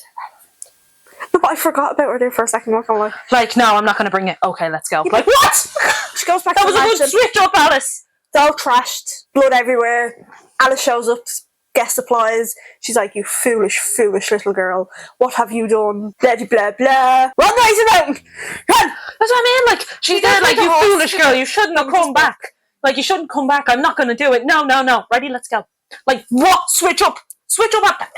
Speaker 2: No, but I forgot about her there for a second, not gonna lie.
Speaker 3: Like, no, I'm not going to bring it. Okay, let's go.
Speaker 2: Yeah,
Speaker 3: like, what?
Speaker 2: She goes back
Speaker 3: That
Speaker 2: to
Speaker 3: was
Speaker 2: the
Speaker 3: a good
Speaker 2: mansion.
Speaker 3: switch up, Alice.
Speaker 2: It's all trashed. Blood everywhere. Alice shows up, guest supplies. She's like, you foolish, foolish little girl. What have you done? Blah, blah, blah, blah. Run, race the mountain! Run!
Speaker 3: That's what I mean. Like, she's there like, you foolish girl. You shouldn't have come back. Like, you shouldn't come back. I'm not going to do it. No. Ready? Let's go. Like, what? Switch up. switch up.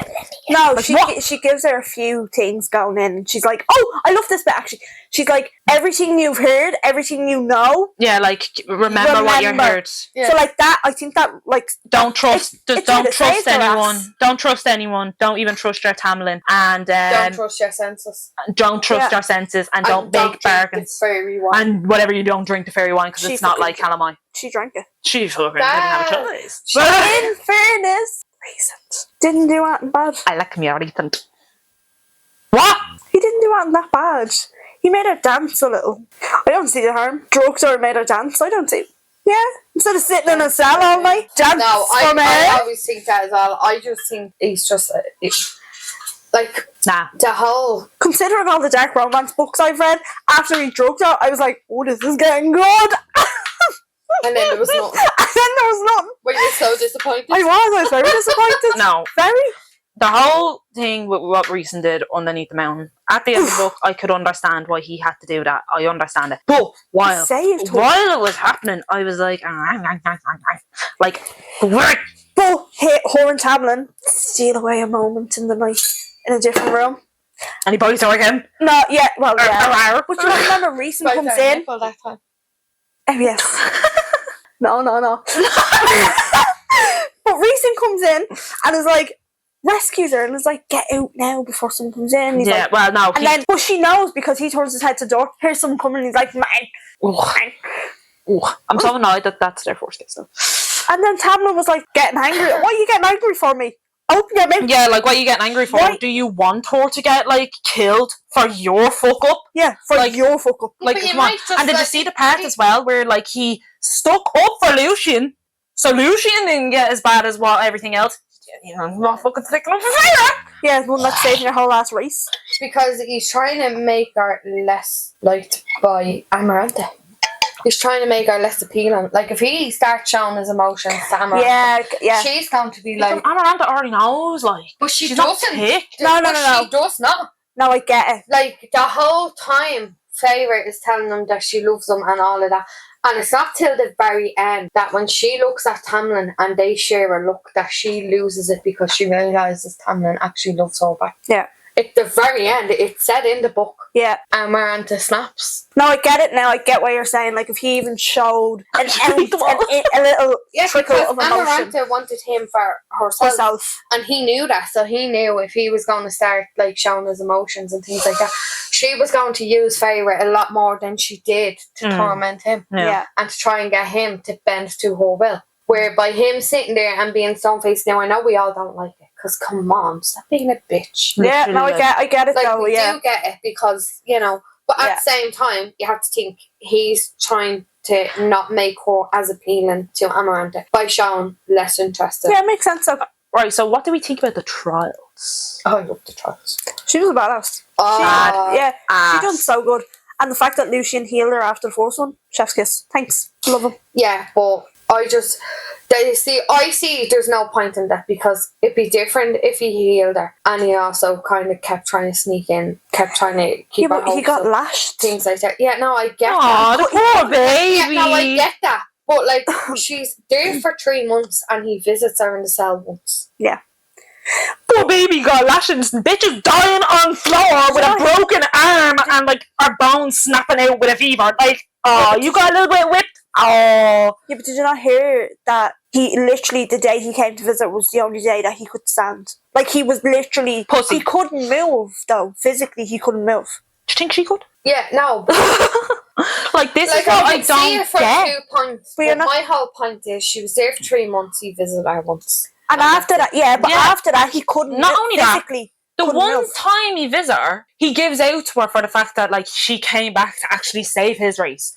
Speaker 2: No,
Speaker 3: Like,
Speaker 2: she gives her a few things going in. And she's like, oh, I love this bit actually. She's like, everything you've heard, everything you know.
Speaker 3: Yeah, like remember what you heard.
Speaker 2: Yeah. So like that, I think that like
Speaker 3: don't trust anyone.
Speaker 2: Ass.
Speaker 3: Don't trust anyone. Don't even trust your Tamlin. And
Speaker 1: don't trust your senses.
Speaker 3: Don't trust your senses, and don't make bargains. And whatever you don't drink the fairy wine because it's not like calamine.
Speaker 2: She drank it.
Speaker 3: She fucking didn't have a choice.
Speaker 2: In fairness, Rhysand didn't do anything bad.
Speaker 3: I like me Rhysand. What?
Speaker 2: He didn't do anything that bad. He made her dance a little. I don't see the harm. Drugged her and made her dance. I don't see. Yeah, instead of sitting in a cell all night, dance. No,
Speaker 1: I always think that as well. I just think he's just like the whole.
Speaker 2: Considering all the dark romance books I've read, after he drugged her, I was like, "Oh, this is getting good."
Speaker 1: And then there was nothing. Were you so disappointed?
Speaker 2: I was very disappointed.
Speaker 3: No.
Speaker 2: Very.
Speaker 3: The whole thing with what Rhysand did underneath the mountain, at the end of the book, I could understand why he had to do that. I understand it. But while it was happening, I was like, like, great.
Speaker 2: But her and Tamlin steal away a moment in the night in a different room.
Speaker 3: And he boys her again?
Speaker 2: No, yeah, well, yeah. But you remember Rhysand comes in.
Speaker 1: That time.
Speaker 2: Oh, yes. No. But Rhysand comes in and is like, rescues her and is like, get out now before someone comes in. He's like,
Speaker 3: well, no.
Speaker 2: And then, but she knows because he turns his head to the door. Here's someone coming and he's like, man.
Speaker 3: I'm so annoyed that that's their first kiss though.
Speaker 2: And then Tamlin was like, getting angry. Why are you getting angry for me? Open your mouth.
Speaker 3: Yeah, like, what are you getting angry for? Why? Do you want her to get, like, killed for your fuck up?
Speaker 2: Yeah, for like, your fuck up.
Speaker 3: Like, come on. And did you see the part as well where, like, he stuck up for Lucian, so Lucian didn't get as bad as what everything else. You know, not fucking sticking up for Feyre.
Speaker 2: Yeah, the one that's saving your whole ass race.
Speaker 1: Because he's trying to make her less liked by Amarantha. He's trying to make her less appealing. Like, if he starts showing his emotions to Amarantha, she's going to be like...
Speaker 3: Amarantha already knows, like...
Speaker 1: But she doesn't.
Speaker 2: No.
Speaker 1: She does not.
Speaker 2: No, I get it.
Speaker 1: Like, the whole time, Feyre is telling him that she loves him and all of that. And it's not till the very end that when she looks at Tamlin and they share a look that she loses it because she realises Tamlin actually loves her back.
Speaker 2: Yeah.
Speaker 1: At the very end, it's said in the book.
Speaker 2: Yeah.
Speaker 1: Amarantha snaps.
Speaker 2: No, I get it now. I get what you're saying. Like, if he even showed a little trickle of emotion.
Speaker 1: Amarantha wanted him for herself. And he knew that. So he knew if he was going to start, like, showing his emotions and things like that, she was going to use Feyre a lot more than she did to torment him.
Speaker 2: Yeah.
Speaker 1: And to try and get him to bend to her will. Where by him sitting there and being stone-faced, now I know we all don't like it. Because come on, stop being a bitch.
Speaker 2: Yeah, no, I get it
Speaker 1: like,
Speaker 2: though,
Speaker 1: we do get it because, you know, but at the same time, you have to think he's trying to not make her as appealing to Amarantha by showing less interested.
Speaker 2: Yeah, it makes sense.
Speaker 3: Right, so what do we think about the trials?
Speaker 1: Oh, I love the trials.
Speaker 2: She was a badass. She done so good. And the fact that Lucian healed her after the first one, chef's kiss. Thanks. Love him.
Speaker 1: Yeah, but I see there's no point in that because it'd be different if he healed her and he also kind of kept trying to sneak in, kept trying to keep her
Speaker 2: he got lashed.
Speaker 1: Things like that. Yeah, no, I get
Speaker 3: that. The poor baby.
Speaker 1: Yeah, no, I get that. But like, she's there for 3 months and he visits her in the cell once.
Speaker 2: Yeah.
Speaker 3: Poor baby got lashings. Bitch is dying on floor with a broken arm and like her bones snapping out with a fever. Like, oh, you got a little bit whipped. Oh.
Speaker 2: Yeah, but did you not hear that he literally, the day he came to visit was the only day that he could stand? Like, he was literally...
Speaker 3: Pussy.
Speaker 2: He couldn't move, though. Physically, he couldn't move.
Speaker 3: Do you think she could?
Speaker 1: Yeah, no.
Speaker 3: Like, this is what I don't get.
Speaker 1: 2 points. But my whole point is she was there for 3 months, he visited her once.
Speaker 2: And after that, after that, he couldn't
Speaker 3: not only
Speaker 2: physically.
Speaker 3: The one time he visits her, he gives out to her for the fact that, like, she came back to actually save his race.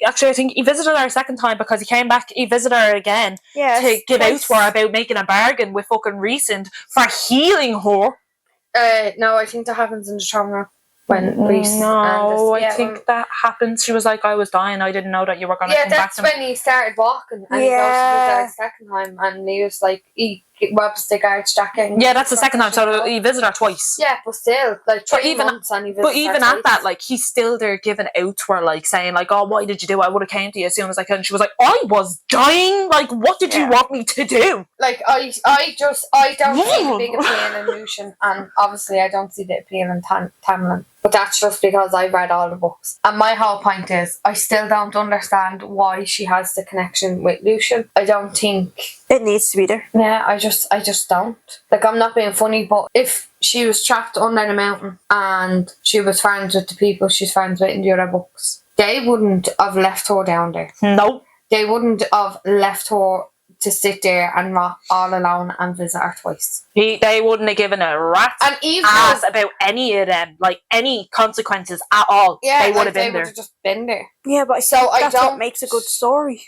Speaker 3: Actually, I think he visited her a second time because he came back, he visited her again to give out to her about making a bargain with fucking Rhysand for healing her.
Speaker 1: No, I think that happens in the trauma when Rhys.
Speaker 3: No, I think that happens. She was like, I was dying, I didn't know that you were going to come back to me.
Speaker 1: Yeah, that's when he started walking and he goes to visit her a second time and he was like, he he robs the guard's jacket.
Speaker 3: Yeah, that's the second time. So he visited her twice.
Speaker 1: Yeah, but still, like 3 months and he visited
Speaker 3: But even
Speaker 1: her
Speaker 3: at
Speaker 1: twice.
Speaker 3: that, like, he's still there giving out to her, like, saying, like, oh, why did you do it? I would have came to you as soon as I could. And she was like, I was dying. Like, what did you want me to do?
Speaker 1: Like, I don't see the big appeal in Lucian, and obviously I don't see the appeal in Tamlin. But that's just because I've read all the books. And my whole point is, I still don't understand why she has the connection with Lucian. I don't think
Speaker 2: it needs to be there.
Speaker 1: Yeah, I just don't. Like, I'm not being funny, but if she was trapped under the mountain and she was friends with the people she's friends with in the other books, they wouldn't have left her down there.
Speaker 3: No.
Speaker 1: They wouldn't have left her to sit there and rot all alone and visit her twice.
Speaker 3: They wouldn't have given a rat's
Speaker 1: And even
Speaker 3: ass about any of them, like any consequences at all.
Speaker 1: Yeah,
Speaker 3: they would have
Speaker 1: they
Speaker 3: been there.
Speaker 1: would have just been there.
Speaker 2: Yeah, but that's what makes a good story.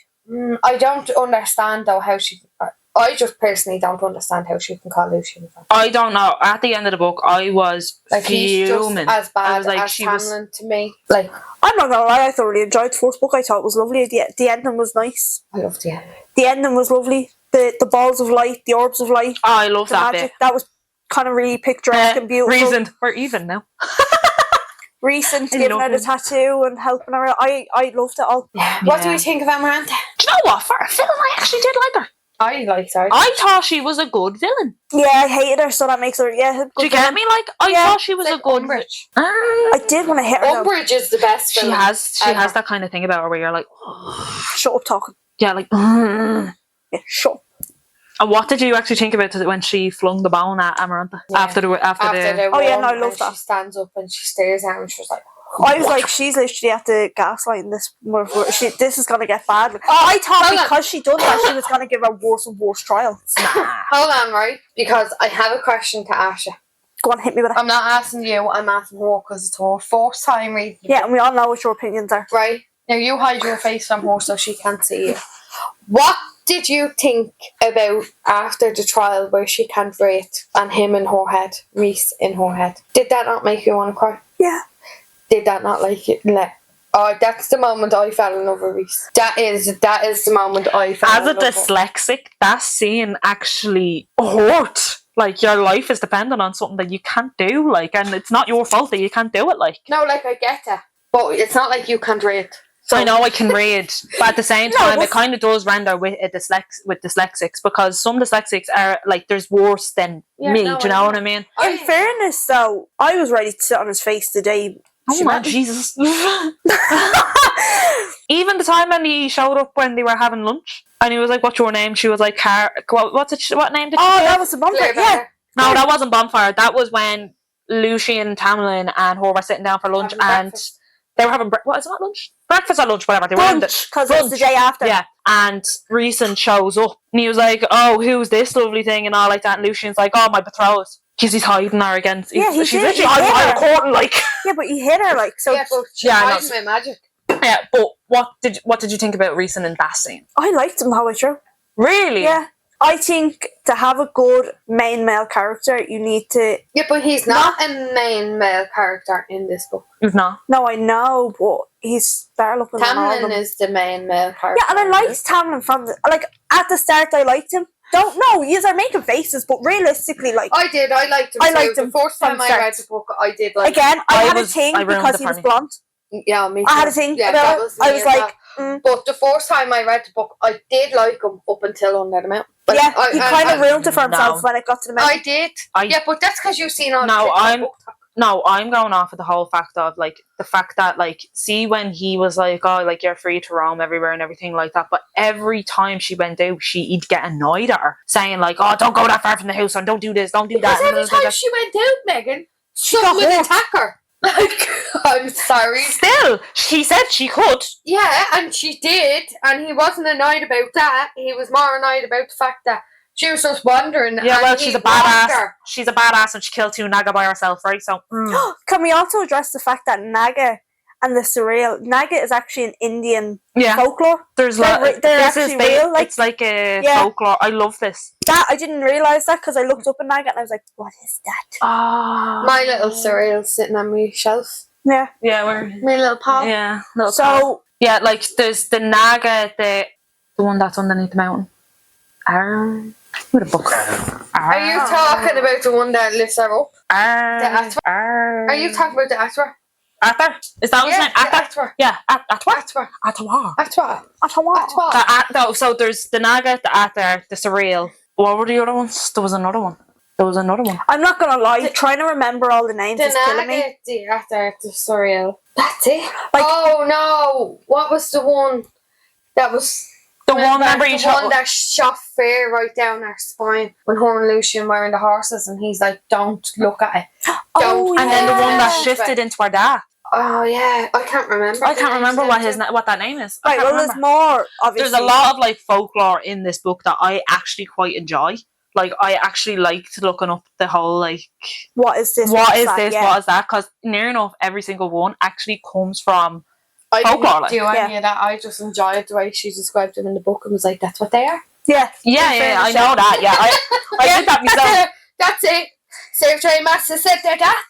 Speaker 1: I don't understand though how she. I just personally don't understand how she can call Lucian.
Speaker 3: I don't know. At the end of the book, I was
Speaker 1: like he's just
Speaker 3: fuming.
Speaker 1: as bad
Speaker 3: was like,
Speaker 1: as Tamlin to me. Like,
Speaker 2: I'm not gonna lie, I thoroughly enjoyed the first book. I thought it was lovely. The ending was nice.
Speaker 1: I loved the ending.
Speaker 2: The ending was lovely. The balls of light, the orbs of light.
Speaker 3: Oh, I love that
Speaker 2: magic.
Speaker 3: bit.
Speaker 2: That was kind of really picturesque and beautiful.
Speaker 3: Rhysand, we're even now.
Speaker 2: Rhysand giving her the tattoo and helping her out. I loved it all.
Speaker 1: What do you think of Amarantha?
Speaker 3: Do you know what? For a film, I actually did like her.
Speaker 1: I liked her.
Speaker 3: I thought she was a good villain.
Speaker 2: Yeah, I hated her, so that makes her. Yeah,
Speaker 3: do you get me? Like, I thought she was a good.
Speaker 1: Umbridge.
Speaker 2: I did want to hit her.
Speaker 1: Umbridge is the best.
Speaker 3: She has that kind of thing about her where you're like,
Speaker 2: shut up talking.
Speaker 3: Yeah, like.
Speaker 2: Yeah, shut up.
Speaker 3: And what did you actually think about it when she flung the bone at Amarantha after the
Speaker 2: Oh yeah, no, I love that.
Speaker 1: She stands up and she stares at him and she was like.
Speaker 2: I was like, she's literally at the gaslighting this. This is gonna get bad. I thought because she done that, she was gonna give her worse and worse trial.
Speaker 1: Hold on, right? Because I have a question to Asha.
Speaker 2: Go on, hit me with it.
Speaker 1: I'm not asking you. I'm asking her because it's her first time reading.
Speaker 2: Yeah, and we all know what your opinions are.
Speaker 1: Right now, you hide your face from her so she can't see you. What did you think about after the trial where she can't breathe and him in her head, Rhys in her head? Did that not make you want to cry?
Speaker 2: Yeah.
Speaker 1: Did that not like it? Oh, that's the moment I fell in love with Rhys. That is the moment I fell in love with.
Speaker 3: As a dyslexic, that scene actually hurt. Like, your life is dependent on something that you can't do, like, and it's not your fault that you can't do it, like.
Speaker 1: No, like, I get that. But it's not like you can't read.
Speaker 3: So I know I can read, but at the same time, it kind of does render with dyslexics, because some dyslexics are like, there's worse than me. Do you know what I mean?
Speaker 2: In fairness, though, I was ready to sit on his face the day.
Speaker 3: Oh my Jesus! Even the time when he showed up when they were having lunch, and he was like, "What's your name?" She was like, what name did she say?
Speaker 2: That was the bonfire. Yeah.
Speaker 3: No, that wasn't bonfire. That was when Lucian, Tamlin, and her were sitting down for lunch, and they were having what is it, not lunch? Breakfast or lunch, whatever. They were
Speaker 2: brunch, because it's the day after.
Speaker 3: Yeah, and Rhysand shows up, and he was like, "Oh, who's this lovely thing?" and all like that. And Lucian's like, "Oh, my betrothed." Because he's hiding her against. She's literally hiding behind a curtain, like.
Speaker 2: Yeah, but he hit her, like, so.
Speaker 1: Yeah, but she's hiding my magic.
Speaker 3: Yeah, but what did you think about Rhysand in that scene?
Speaker 2: I liked him, how I true.
Speaker 3: Really?
Speaker 2: Yeah. I think to have a good main male character, you need to.
Speaker 1: Yeah, but he's not a main male character in this book.
Speaker 3: He's not.
Speaker 2: No, I know, but he's better looking than all of them.
Speaker 1: Tamlin is the main male character.
Speaker 2: Yeah, and I liked Tamlin from at the start. I liked him. Don't know. You are making faces, but realistically, like
Speaker 1: I did. I liked him.
Speaker 2: I liked him
Speaker 1: the first time I read the book. I did like.
Speaker 2: Again, I had a thing because he was blonde.
Speaker 1: Yeah, me too.
Speaker 2: I had a thing.
Speaker 1: Yeah,
Speaker 2: about I was like.
Speaker 1: But the first time I read the book, I did like him up until Under the Mountain. But
Speaker 2: yeah, he kind of ruined it for himself when it got to the mountain.
Speaker 1: I did. Yeah, but that's because you've seen all
Speaker 3: I'm going off of the whole fact of like the fact that like see when he was like, oh, like you're free to roam everywhere and everything like that, but every time she went out he'd get annoyed at her, saying like, oh, don't go that far from the house and don't do this, don't do that.
Speaker 1: Because every time she went out, Megan, someone would attack her. Like, I'm sorry.
Speaker 3: Still, she said she could.
Speaker 1: Yeah, and she did, and he wasn't annoyed about that. He was more annoyed about the fact that she was just wandering.
Speaker 3: Yeah, well, she's a badass. She's a badass, and she killed 2 Naga by herself, right? So,
Speaker 2: can we also address the fact that Naga and the surreal Naga is actually an Indian folklore?
Speaker 3: There's
Speaker 2: they're actually real. Like,
Speaker 3: it's like a folklore. I love this.
Speaker 2: That I didn't realize that because I looked up at Naga and I was like, "What is that?"
Speaker 1: My little surreal sitting on my shelf.
Speaker 2: Yeah,
Speaker 3: where
Speaker 1: my little paw.
Speaker 3: Yeah, like there's the Naga, the one that's underneath the mountain. With a book.
Speaker 1: Are you talking about the one that lifts her up? Are you talking about the Atwa?
Speaker 3: Attar? Is that his name?
Speaker 1: Atwa.
Speaker 3: Yeah, Atwa. So there's the Naga, the Attar, the Surreal. What were the other ones? There was another one.
Speaker 2: I'm not gonna lie, trying to remember all the names is killing me.
Speaker 1: The Attar, the Surreal. That's it. Oh no! What was the one that was?
Speaker 3: The one
Speaker 1: that shot Feyre right down her spine when her and Lucian were in the horses, and he's like, "Don't look at it." Don't.
Speaker 3: And then the one that shifted into our dad.
Speaker 1: Oh yeah, I can't remember.
Speaker 3: I can't remember what that name is.
Speaker 2: Right, well, there's more. Obviously,
Speaker 3: there's a lot of like folklore in this book that I actually quite enjoy. Like, I actually liked looking up the whole like,
Speaker 2: what is this?
Speaker 3: What is that? Because near enough every single one actually comes from folklore.
Speaker 1: I didn't do any of that. I just enjoyed the way she described them in the book and was like, "That's what they are."
Speaker 2: Yeah,
Speaker 3: I know that. Yeah, I did that myself.
Speaker 1: That's it. Secretary Master said they're that.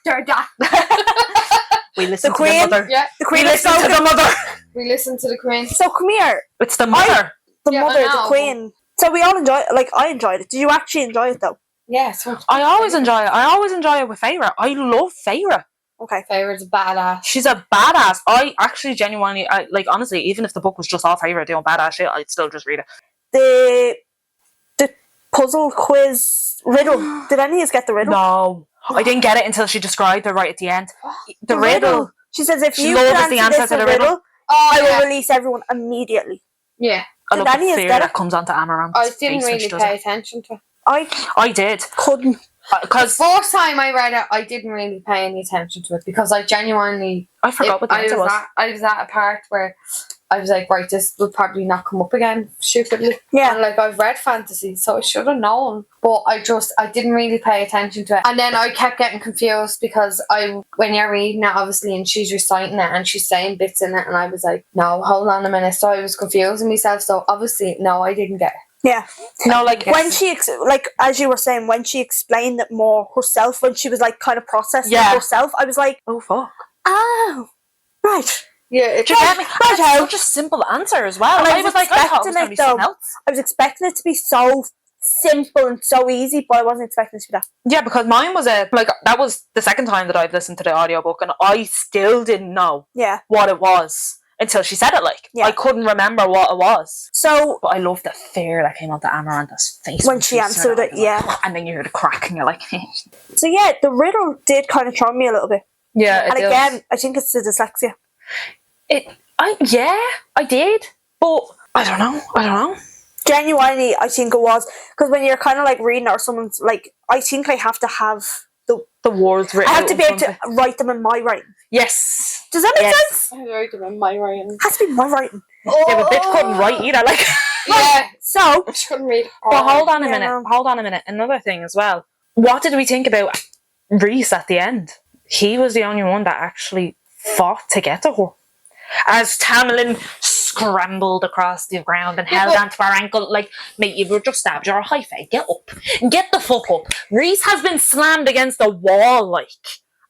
Speaker 3: We listen
Speaker 2: to
Speaker 3: the mother.
Speaker 1: Yeah,
Speaker 2: the queen.
Speaker 3: We listen to the mother.
Speaker 1: We listen to the queen.
Speaker 2: So come here.
Speaker 3: It's the mother.
Speaker 2: The queen. So we all enjoy it. Like, I enjoyed it. Did you actually enjoy it though?
Speaker 1: Yes.
Speaker 3: I always enjoy it. I always enjoy it with Feyre. I love Feyre.
Speaker 2: Okay.
Speaker 1: Feyre's a badass.
Speaker 3: She's a badass. I actually genuinely, honestly, even if the book was just all Feyre doing badass shit, I'd still just read it.
Speaker 2: The puzzle quiz riddle. Did any of us get the riddle?
Speaker 3: No. I didn't get it until she described it right at the end. The riddle.
Speaker 2: She says, if
Speaker 3: She
Speaker 2: you
Speaker 3: knows
Speaker 2: can answer the riddle, I will release everyone immediately.
Speaker 1: Yeah.
Speaker 3: I love the fear that comes onto Amaranth's
Speaker 1: I didn't
Speaker 3: face
Speaker 1: really pay attention to it.
Speaker 3: I did.
Speaker 2: Couldn't.
Speaker 3: Because
Speaker 1: the first time I read it, I didn't really pay any attention to it because I genuinely...
Speaker 3: I forgot what the answer was.
Speaker 1: I was at a part where I was like, right, this will probably not come up again, stupidly.
Speaker 2: Yeah.
Speaker 1: And like, I've read fantasy, so I should have known. But I didn't really pay attention to it. And then I kept getting confused because when you're reading it, obviously, and she's reciting it and she's saying bits in it, and I was like, no, hold on a minute. So I was confusing myself. So obviously, no, I didn't get it.
Speaker 2: Yeah.
Speaker 1: No,
Speaker 2: like when she, as you were saying, when she explained it more herself, when she was like kind of processing it herself, I was like,
Speaker 3: oh, fuck.
Speaker 2: Oh, right.
Speaker 3: Yeah, do you get me? That's such a simple answer as well.
Speaker 2: And I was
Speaker 3: like, I thought it was going to be something else.
Speaker 2: I was expecting it to be so simple and so easy, but I wasn't expecting it to be that.
Speaker 3: Yeah, because mine was that was the second time that I've listened to the audiobook, and I still didn't know what it was until she said it. I couldn't remember what it was.
Speaker 2: So,
Speaker 3: but I love the fear that came onto Amarantha's face
Speaker 2: when she answered it.
Speaker 3: And then you hear the crack, and you're like,
Speaker 2: so yeah, the riddle did kind of charm me a little bit.
Speaker 3: Yeah,
Speaker 2: and again, I think it's the dyslexia.
Speaker 3: I did, but I don't know.
Speaker 2: Genuinely, I think it was because when you're kind of like reading or someone's like, I think I have to have
Speaker 3: the words written.
Speaker 2: I have to be able to write them in my writing.
Speaker 3: Yes.
Speaker 2: Does that make sense?
Speaker 1: I write them in my writing.
Speaker 2: It has to be my writing.
Speaker 3: Yeah, but bitch couldn't write either.
Speaker 1: Yeah.
Speaker 2: So
Speaker 1: I couldn't read.
Speaker 3: But hold on a minute. Another thing as well. What did we think about Rhys at the end? He was the only one that actually fought to get to her. As Tamlin scrambled across the ground and held onto her ankle, like, mate, you were just stabbed. You're a high fade. Get up. Get the fuck up. Rhys has been slammed against a wall,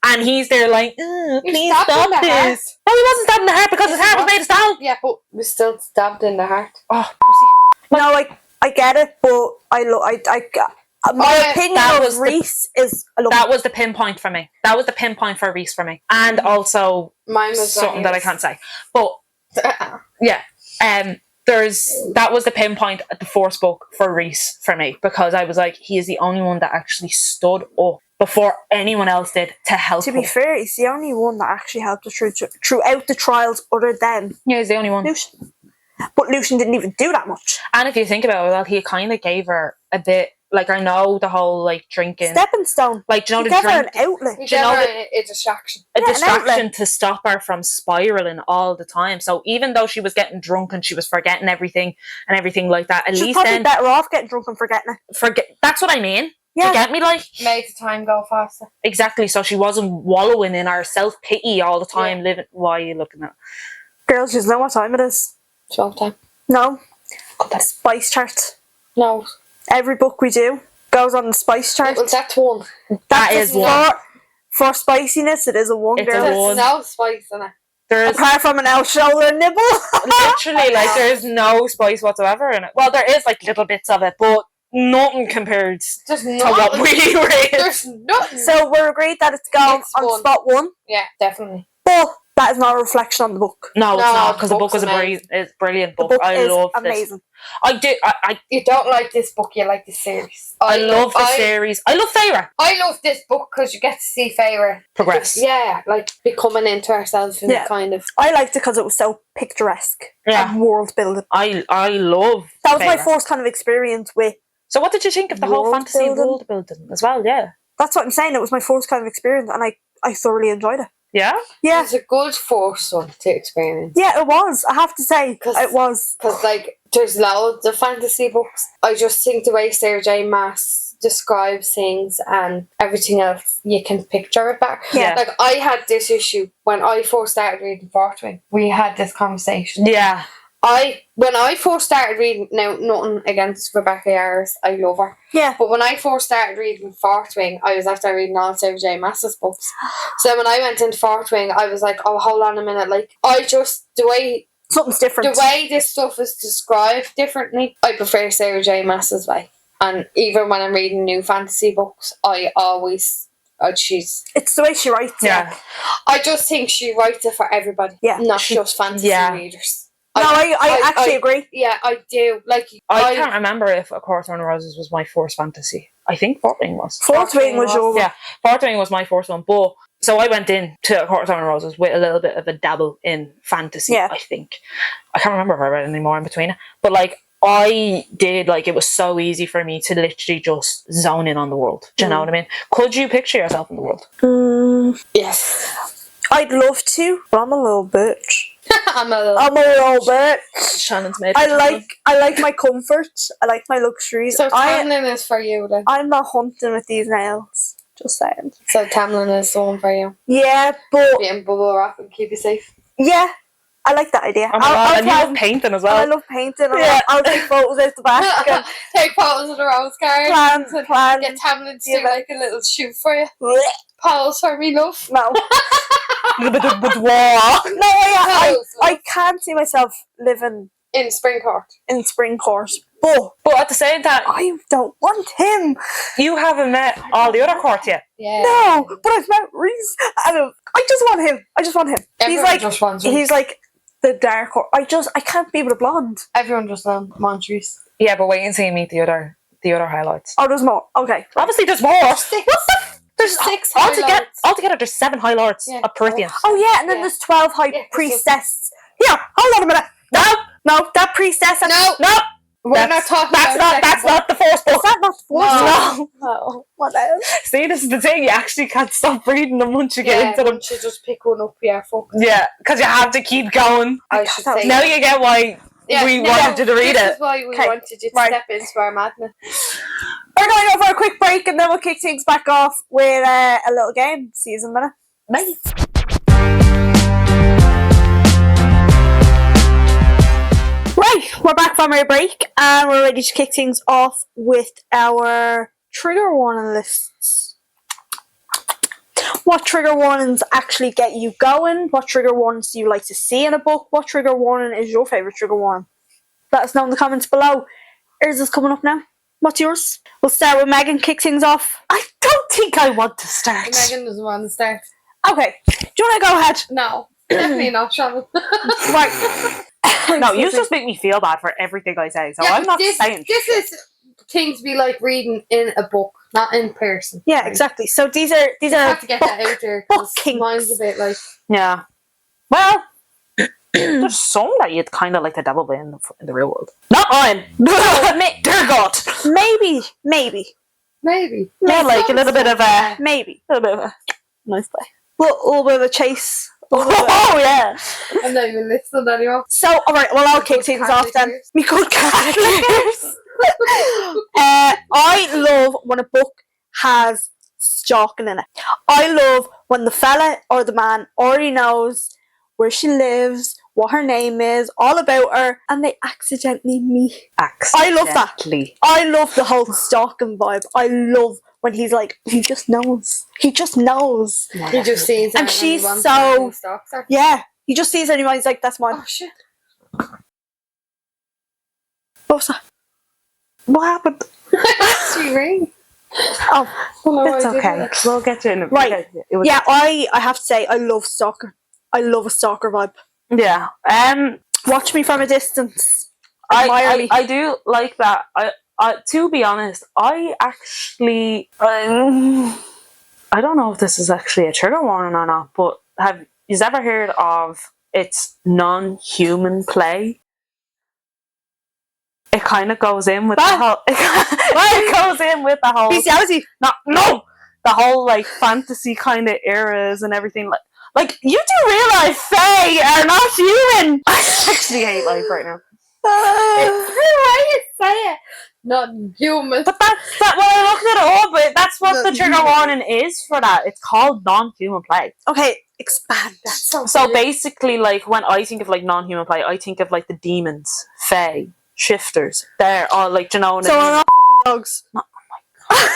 Speaker 3: and he's there like, please stop this. No, he wasn't stabbed in the heart because his heart was made of stone.
Speaker 1: Yeah, but we're still stabbed in the heart.
Speaker 3: Oh, pussy.
Speaker 2: No, I get it, but my opinion of Rhys is...
Speaker 3: That was the pinpoint for me. That was the pinpoint for Rhys for me. And also
Speaker 1: mine was
Speaker 3: something that I can't say. But, yeah. That was the pinpoint at the first book for Rhys for me. Because I was like, he is the only one that actually stood up before anyone else did to help him.
Speaker 2: To be fair, he's the only one that actually helped us throughout the trials other than...
Speaker 3: Yeah, he's the only one.
Speaker 2: Lucian. But Lucian didn't even do that much.
Speaker 3: And if you think about it, well, he kind of gave her a bit... I know the whole, drinking...
Speaker 2: Stepping stone.
Speaker 3: Do you know the drink...
Speaker 2: an outlet.
Speaker 1: He gave her a distraction.
Speaker 3: A distraction to stop her from spiralling all the time. So even though she was getting drunk and she was forgetting everything and everything like that, at least then...
Speaker 2: better off getting drunk and forgetting it.
Speaker 3: That's what I mean.
Speaker 2: Yeah.
Speaker 3: You get me,
Speaker 1: Made the time go faster.
Speaker 3: Exactly, so she wasn't wallowing in her self-pity all the time, living... Why are you looking at...
Speaker 2: Girls, you know what time it is?
Speaker 1: 12 time.
Speaker 2: No. Spice chart.
Speaker 1: No.
Speaker 2: Every book we do goes on the spice chart.
Speaker 1: Well, that's one.
Speaker 3: That is one.
Speaker 2: For spiciness, it is a one.
Speaker 3: It's
Speaker 2: girl.
Speaker 3: a one.
Speaker 1: There's no spice in it.
Speaker 2: Apart from an out-shoulder nibble.
Speaker 3: Literally, there's no spice whatsoever in it. Well, there is, little bits of it, but nothing compared
Speaker 1: There's
Speaker 3: to what
Speaker 1: nothing.
Speaker 3: we read.
Speaker 1: There's nothing.
Speaker 2: So we're agreed that it's gone
Speaker 1: It's
Speaker 2: on
Speaker 1: one.
Speaker 2: spot 1,
Speaker 1: Yeah, definitely.
Speaker 2: but that is not a reflection on the book.
Speaker 3: No, it's
Speaker 1: No,
Speaker 3: not, because the book
Speaker 1: book's
Speaker 3: is
Speaker 1: amazing.
Speaker 3: it's a brilliant
Speaker 2: The
Speaker 3: book.
Speaker 2: book
Speaker 3: I
Speaker 2: is
Speaker 3: love
Speaker 2: amazing.
Speaker 3: this. I do. I
Speaker 1: You don't like this book, you like the series.
Speaker 3: I love the series. I love Feyre.
Speaker 1: I love this book because you get to see Feyre
Speaker 3: Progress.
Speaker 1: Yeah, like becoming into herself and kind of.
Speaker 2: I liked it because it was so picturesque and world building.
Speaker 3: I love
Speaker 2: That was my
Speaker 3: Feyre.
Speaker 2: first kind of experience with.
Speaker 3: So what did you think of the whole
Speaker 2: World
Speaker 3: fantasy
Speaker 2: building.
Speaker 3: world building as well? Yeah.
Speaker 2: That's what I'm saying. It was my first kind of experience, and I thoroughly enjoyed it.
Speaker 3: Yeah?
Speaker 2: Yeah.
Speaker 1: It's a good first one to experience.
Speaker 2: Yeah, it was. I have to say, it was.
Speaker 1: Because, like, there's loads of fantasy books. I just think the way Sarah J. Maas describes things and everything else, you can picture it back.
Speaker 3: Yeah.
Speaker 1: Like, I had this issue when I first started reading Fortwing. We had this conversation.
Speaker 3: Yeah.
Speaker 1: When I first started reading, now nothing against Rebecca Yarros, I love her.
Speaker 2: Yeah.
Speaker 1: But when I first started reading Fortwing, I was after reading all Sarah J. Maas's books. So then when I went into Fortwing, I was like, oh, hold on a minute. Like, the way
Speaker 2: Something's different.
Speaker 1: The way this stuff is described differently, I prefer Sarah J. Maas's way. And even when I'm reading new fantasy books, I always... it's
Speaker 2: the way she writes.
Speaker 3: Yeah.
Speaker 1: I just think she writes it for everybody.
Speaker 2: Yeah.
Speaker 1: Not just fantasy readers.
Speaker 2: No, I actually agree.
Speaker 1: Yeah, I do. Like,
Speaker 3: I can't remember if A Court of Roses was my first fantasy. I think Fortwing was.
Speaker 2: Fortwing was yours.
Speaker 3: Yeah, Fortwing was my first one. But so I went in to A Court of Roses with a little bit of a dabble in fantasy. I think I can't remember if I read any more in between it, but like I did. Like, it was so easy for me to literally just zone in on the world. Do you know what I mean? Could you picture yourself in the world?
Speaker 1: Yes.
Speaker 2: I'd love to, but I'm a little bitch.
Speaker 1: I'm a
Speaker 2: little bitch.
Speaker 3: Shannon's made.
Speaker 2: I like my comfort. I like my luxuries.
Speaker 1: So Tamlin is for you then.
Speaker 2: I'm not hunting with these nails. Just saying.
Speaker 1: So Tamlin is the one for you.
Speaker 2: Yeah, but
Speaker 1: being bubble wrap and keep you safe.
Speaker 2: Yeah, I like that idea.
Speaker 3: Oh my God, and you love painting as well.
Speaker 2: I love painting. I'll take photos out the back. And
Speaker 1: take photos of the rose gardens.
Speaker 2: Plan.
Speaker 1: Get Tamlin to do like a little shoot for you. Pause for me, love.
Speaker 2: No.
Speaker 3: No,
Speaker 2: I can't see myself living
Speaker 1: in Springcourt.
Speaker 2: But
Speaker 3: at the same time,
Speaker 2: I don't want him.
Speaker 3: You haven't met all the other court yet.
Speaker 2: Yeah. No, but I've met Rhys. I just want him.
Speaker 1: Everyone
Speaker 2: he's like the dark horse. I can't be with a blonde.
Speaker 1: Everyone just wants Rhys.
Speaker 3: Yeah, but wait until you meet the other highlights.
Speaker 2: Oh, there's more. Okay.
Speaker 3: Obviously, there's more. There's 6 altogether. There's 7 High Lords of Prythian.
Speaker 2: Oh yeah, and then there's 12 High Priestesses. Yeah, hold on a minute. No, that priestess.
Speaker 1: No. We're not talking about
Speaker 3: that's not the first book.
Speaker 2: Is that not the first
Speaker 3: book?
Speaker 2: No. What else?
Speaker 3: See, this is the thing. You actually can't stop reading them once you get into them.
Speaker 1: Once you just pick one up, fuck.
Speaker 3: Yeah, because you have to keep going.
Speaker 1: I should say.
Speaker 3: Now you get why we wanted you to read it.
Speaker 1: This is why we wanted you to step into our madness.
Speaker 2: We're going to go for a quick break and then we'll kick things back off with a little game. See you in a minute.
Speaker 3: Bye.
Speaker 2: Right, we're back from our break and we're ready to kick things off with our trigger warning lists. What trigger warnings actually get you going? What trigger warnings do you like to see in a book? What trigger warning is your favourite trigger warning? Let us know in the comments below. Ours is coming up now. What's yours? We'll start with Megan, kick things off.
Speaker 3: I don't think I want to start.
Speaker 1: Megan doesn't want to start.
Speaker 2: Okay, do you want to go ahead?
Speaker 1: No, definitely not, Shannon.
Speaker 2: Right.
Speaker 3: No, you just make me feel bad for everything I say, so I'm not saying.
Speaker 1: This is things we like reading in a book, not in person.
Speaker 2: Yeah, right? Exactly. So these are
Speaker 1: I have to get that out there.
Speaker 2: Book kinks.
Speaker 1: Mine's a bit like
Speaker 3: yeah. Well, there's some that you'd kind of like to dabble in the real world. Not mine. Dear God.
Speaker 2: Maybe.
Speaker 3: Yeah, like a little bit of a nice play.
Speaker 2: Little bit of a chase.
Speaker 3: Oh yeah.
Speaker 1: I'm not even listening anymore.
Speaker 2: So alright, well I'll kick things off then. Me good characters. I love when a book has stalking in it. I love when the fella or the man already knows where she lives, what her name is, all about her, and they accidentally meet. I love that. I love the whole stalking vibe. I love when he's like, he just knows. He just knows.
Speaker 1: He just sees her.
Speaker 2: And she's so... Yeah. He just sees her and he's like, that's mine.
Speaker 1: Oh, shit.
Speaker 2: What was that?
Speaker 3: What happened?
Speaker 1: She ring.
Speaker 2: Oh,
Speaker 3: It's okay. We'll get you in.
Speaker 2: right. Yeah, I have to say, I love stalker. I love a stalker vibe.
Speaker 3: Yeah.
Speaker 2: Watch me from a distance.
Speaker 3: I do like that. I to be honest, I actually I don't know if this is actually a trigger warning or not, but have you ever heard of it's non-human play? It kind of goes in with the whole. It goes in with the whole
Speaker 2: bestiality.
Speaker 3: No, the whole like fantasy kind of eras and everything. Like you do realize Fae are not human. I actually hate life right now.
Speaker 1: It's the way you say it. Not human.
Speaker 3: But that's that. Well, I looked it up. But that's what the trigger warning is for that. It's called non-human play.
Speaker 2: Okay, expand.
Speaker 1: That's
Speaker 3: So basically, like when I think of like non-human play, I think of like the demons, Fae, shifters. They're all like, you know.
Speaker 2: So we're not dogs.
Speaker 3: Oh my god.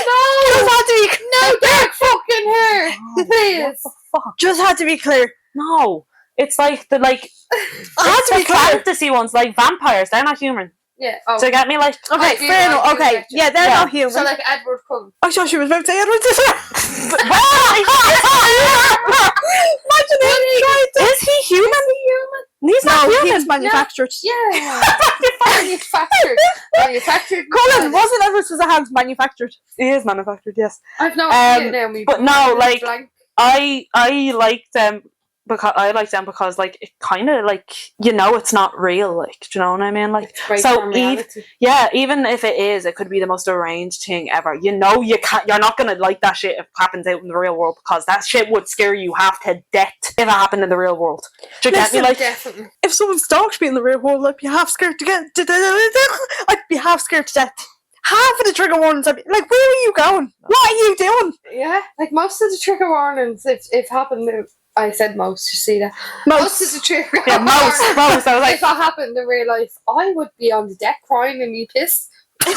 Speaker 1: No,
Speaker 2: Just had to be
Speaker 1: no, don't fucking her. Please.
Speaker 3: What the fuck?
Speaker 2: Just had to be clear.
Speaker 3: No, it's like the like.
Speaker 2: I had to be clear.
Speaker 3: Fantasy ones, like vampires. They're not human.
Speaker 1: Yeah. Oh.
Speaker 3: So you get me, like.
Speaker 2: Okay, fair enough. Okay, yeah, they're not human.
Speaker 1: So like Edward Cullen.
Speaker 2: I thought she was about to say Edward. Imagine him trying to.
Speaker 3: Is he human? He's not
Speaker 2: No,
Speaker 3: human.
Speaker 2: he was manufactured.
Speaker 1: Yeah. Manufactured.
Speaker 2: Colin, wasn't Edward Scissorhands manufactured?
Speaker 3: He is manufactured, yes.
Speaker 1: I've no idea now.
Speaker 3: But no, like
Speaker 1: blank.
Speaker 3: I like them because like it kind of like it's not real, like, do you know what I mean? Like so even if it is, it could be the most arranged thing ever. You're not gonna like that shit if it happens out in the real world, because that shit would scare you half to death if it happened in the real world. Do you get me? Like,
Speaker 1: definitely.
Speaker 2: If someone stalked me in the real world, I'd be half scared to get. I'd be half scared to death. Half of the trigger warnings, I'd be like, "Where are you going? What are you doing?"
Speaker 1: Yeah, like most of the trigger warnings, if happened. I said most. You see that? Most of the trigger.
Speaker 3: Yeah, most. I was like,
Speaker 1: if that happened in real life, I would be on the deck crying and me pissed. Sorry,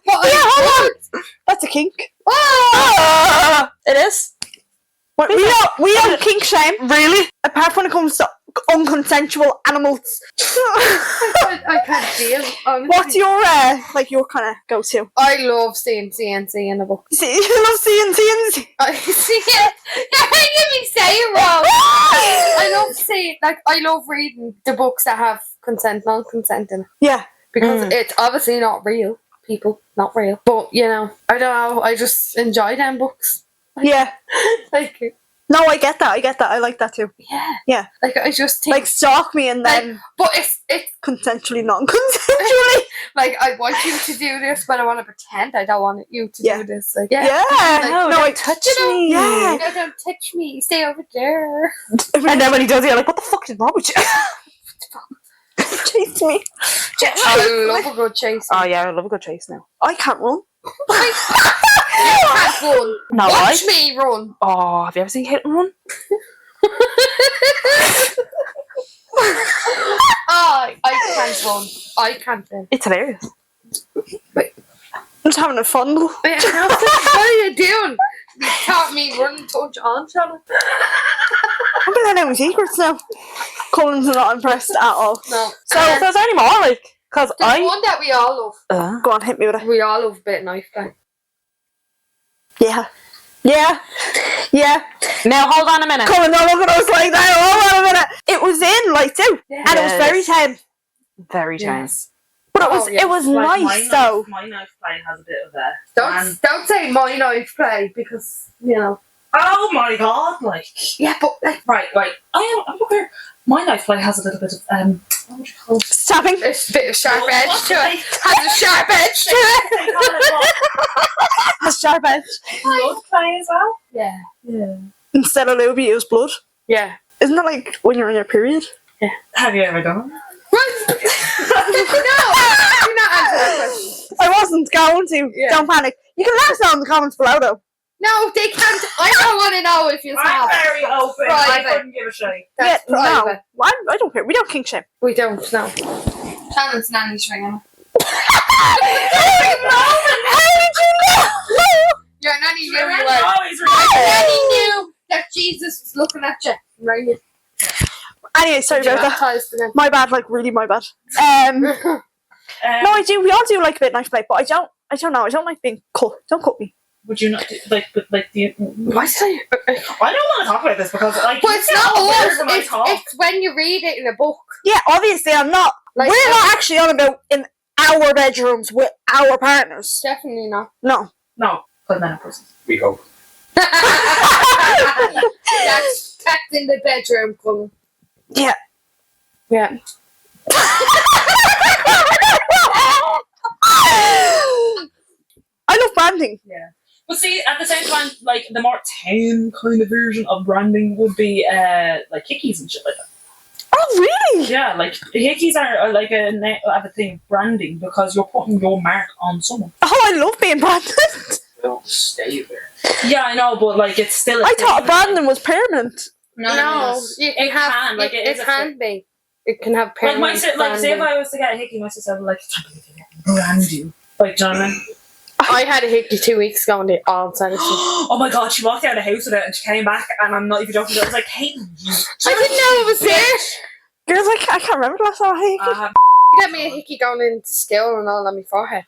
Speaker 1: but
Speaker 2: hold on. That's a kink.
Speaker 3: It is.
Speaker 2: What, we don't kink shame.
Speaker 3: Really?
Speaker 2: Apart when it comes to unconsensual animals.
Speaker 1: I can't deal. Honestly.
Speaker 2: What's your your kind of go-to?
Speaker 1: I love seeing CNC in a book.
Speaker 2: See, you love seeing CNC.
Speaker 1: I see it. You're making me say it wrong. I love seeing, like, I love reading the books that have consent, non-consent in it.
Speaker 2: Yeah,
Speaker 1: because it's obviously not real. People, not real. But I don't know. I just enjoy them books.
Speaker 2: Yeah.
Speaker 1: Like.
Speaker 2: No, I get that. I like that too.
Speaker 1: Yeah.
Speaker 2: Yeah.
Speaker 1: Like, I just think...
Speaker 2: Like, stalk me and then...
Speaker 1: but it's...
Speaker 2: Consensually, non-consensually.
Speaker 1: Like, I want you to do this, but I want to pretend I don't want you to do this. Like,
Speaker 2: yeah.
Speaker 1: Like,
Speaker 3: no, don't touch me.
Speaker 2: Yeah.
Speaker 1: No, don't touch me. Stay over there.
Speaker 3: And then when he does it, you're like, what the fuck is wrong with you?
Speaker 2: Chase me.
Speaker 1: I love a good chase.
Speaker 3: Oh, yeah, I love a good chase now.
Speaker 2: I can't run.
Speaker 1: You can't run.
Speaker 3: No,
Speaker 1: watch me run.
Speaker 3: Oh, have you ever seen Hit and Run?
Speaker 1: I can't run. I can't run.
Speaker 3: It's hilarious.
Speaker 2: I'm just having a fun.
Speaker 1: Wait, what are you doing? You taught me run and touch on each other.
Speaker 2: I'm going to know secrets now. Colin's not impressed at all.
Speaker 1: No.
Speaker 3: So there's only more, like, because
Speaker 1: there's one that we all love.
Speaker 2: Go on, hit me with it.
Speaker 1: We all love a bit of knife play.
Speaker 2: Yeah. Yeah. Yeah.
Speaker 3: Now, hold on a minute.
Speaker 2: Colin, don't look at us like that. Hold on a minute. It was in Lights Out.
Speaker 1: Yeah.
Speaker 2: And it was very tame.
Speaker 3: Very tame.
Speaker 1: Yes.
Speaker 2: But it was
Speaker 3: Like,
Speaker 2: nice, though.
Speaker 3: My knife play has a bit of a...
Speaker 1: Don't say my knife play, because,
Speaker 3: Oh my god, like...
Speaker 1: Yeah, but...
Speaker 3: Right. I'm aware. My knife play has a little bit of, what would you call it?
Speaker 2: Stabbing.
Speaker 1: There's a bit of sharp edge to it. Has a sharp edge to it.
Speaker 2: A sharp edge.
Speaker 3: Blood play as well?
Speaker 1: Yeah.
Speaker 2: Instead of lube, you use blood.
Speaker 1: Yeah.
Speaker 2: Isn't that like when you're in your period?
Speaker 1: Yeah.
Speaker 3: Have you ever done it?
Speaker 1: What? No. You're not answering that question.
Speaker 2: I wasn't going to.
Speaker 1: Yeah.
Speaker 2: Don't panic. You can let us know in the comments below, though.
Speaker 1: No, they can't. I don't want to know if you
Speaker 3: I'm
Speaker 1: have.
Speaker 3: very open.
Speaker 1: Private.
Speaker 3: I couldn't give a shit.
Speaker 1: That's private.
Speaker 2: No. Well, I don't care. We don't kink shame.
Speaker 1: We don't know. Shannon's nanny's ringing.
Speaker 2: How did you know?
Speaker 1: Your nanny knew you
Speaker 3: Your
Speaker 1: were.
Speaker 3: nanny always
Speaker 1: Your nanny knew that Jesus was looking at you. Right.
Speaker 2: Anyway, sorry about that.
Speaker 1: Baptised again.
Speaker 2: My bad, like really my bad. No, I do. We all do like a bit of knife play, but I don't know. I don't like being cut. Don't cut me.
Speaker 3: Would you not do, like do you?
Speaker 1: Why say?
Speaker 3: I don't want to talk about this because like.
Speaker 1: Well, it's not us. It's when you read it in a book.
Speaker 2: Yeah, obviously I'm not.
Speaker 1: Like,
Speaker 2: we're not actually on about in our bedrooms with our partners.
Speaker 1: Definitely not.
Speaker 2: No.
Speaker 3: No, but men are persons.
Speaker 4: We hope.
Speaker 1: That's in the bedroom, Colin.
Speaker 2: Yeah.
Speaker 1: Yeah.
Speaker 2: I love branding.
Speaker 3: Yeah. But see, at the same time, like the more tame kind of version of branding would be like hickeys and shit like that.
Speaker 2: Oh, really?
Speaker 3: Yeah, like hickeys are like a thing of branding because you're putting your mark on someone.
Speaker 2: Oh, I love being branded.
Speaker 4: Don't stay there.
Speaker 3: Yeah, I know, but like it's still.
Speaker 2: I thought branding was permanent.
Speaker 1: No, it can like it can be. It can have
Speaker 3: like
Speaker 1: permanent.
Speaker 3: say if I was to get a hickey, my sister would like brand you. Like, do you know what I mean?
Speaker 1: I had a hickey 2 weeks ago and they all said it.
Speaker 3: Oh my god, she walked out of the house with it and she came back and I'm not even joking. I was like, hey,
Speaker 1: I didn't know it was there.
Speaker 2: Girls, I can't remember the last time I had a hickey.
Speaker 1: He gave me a hickey going into school and all on my forehead.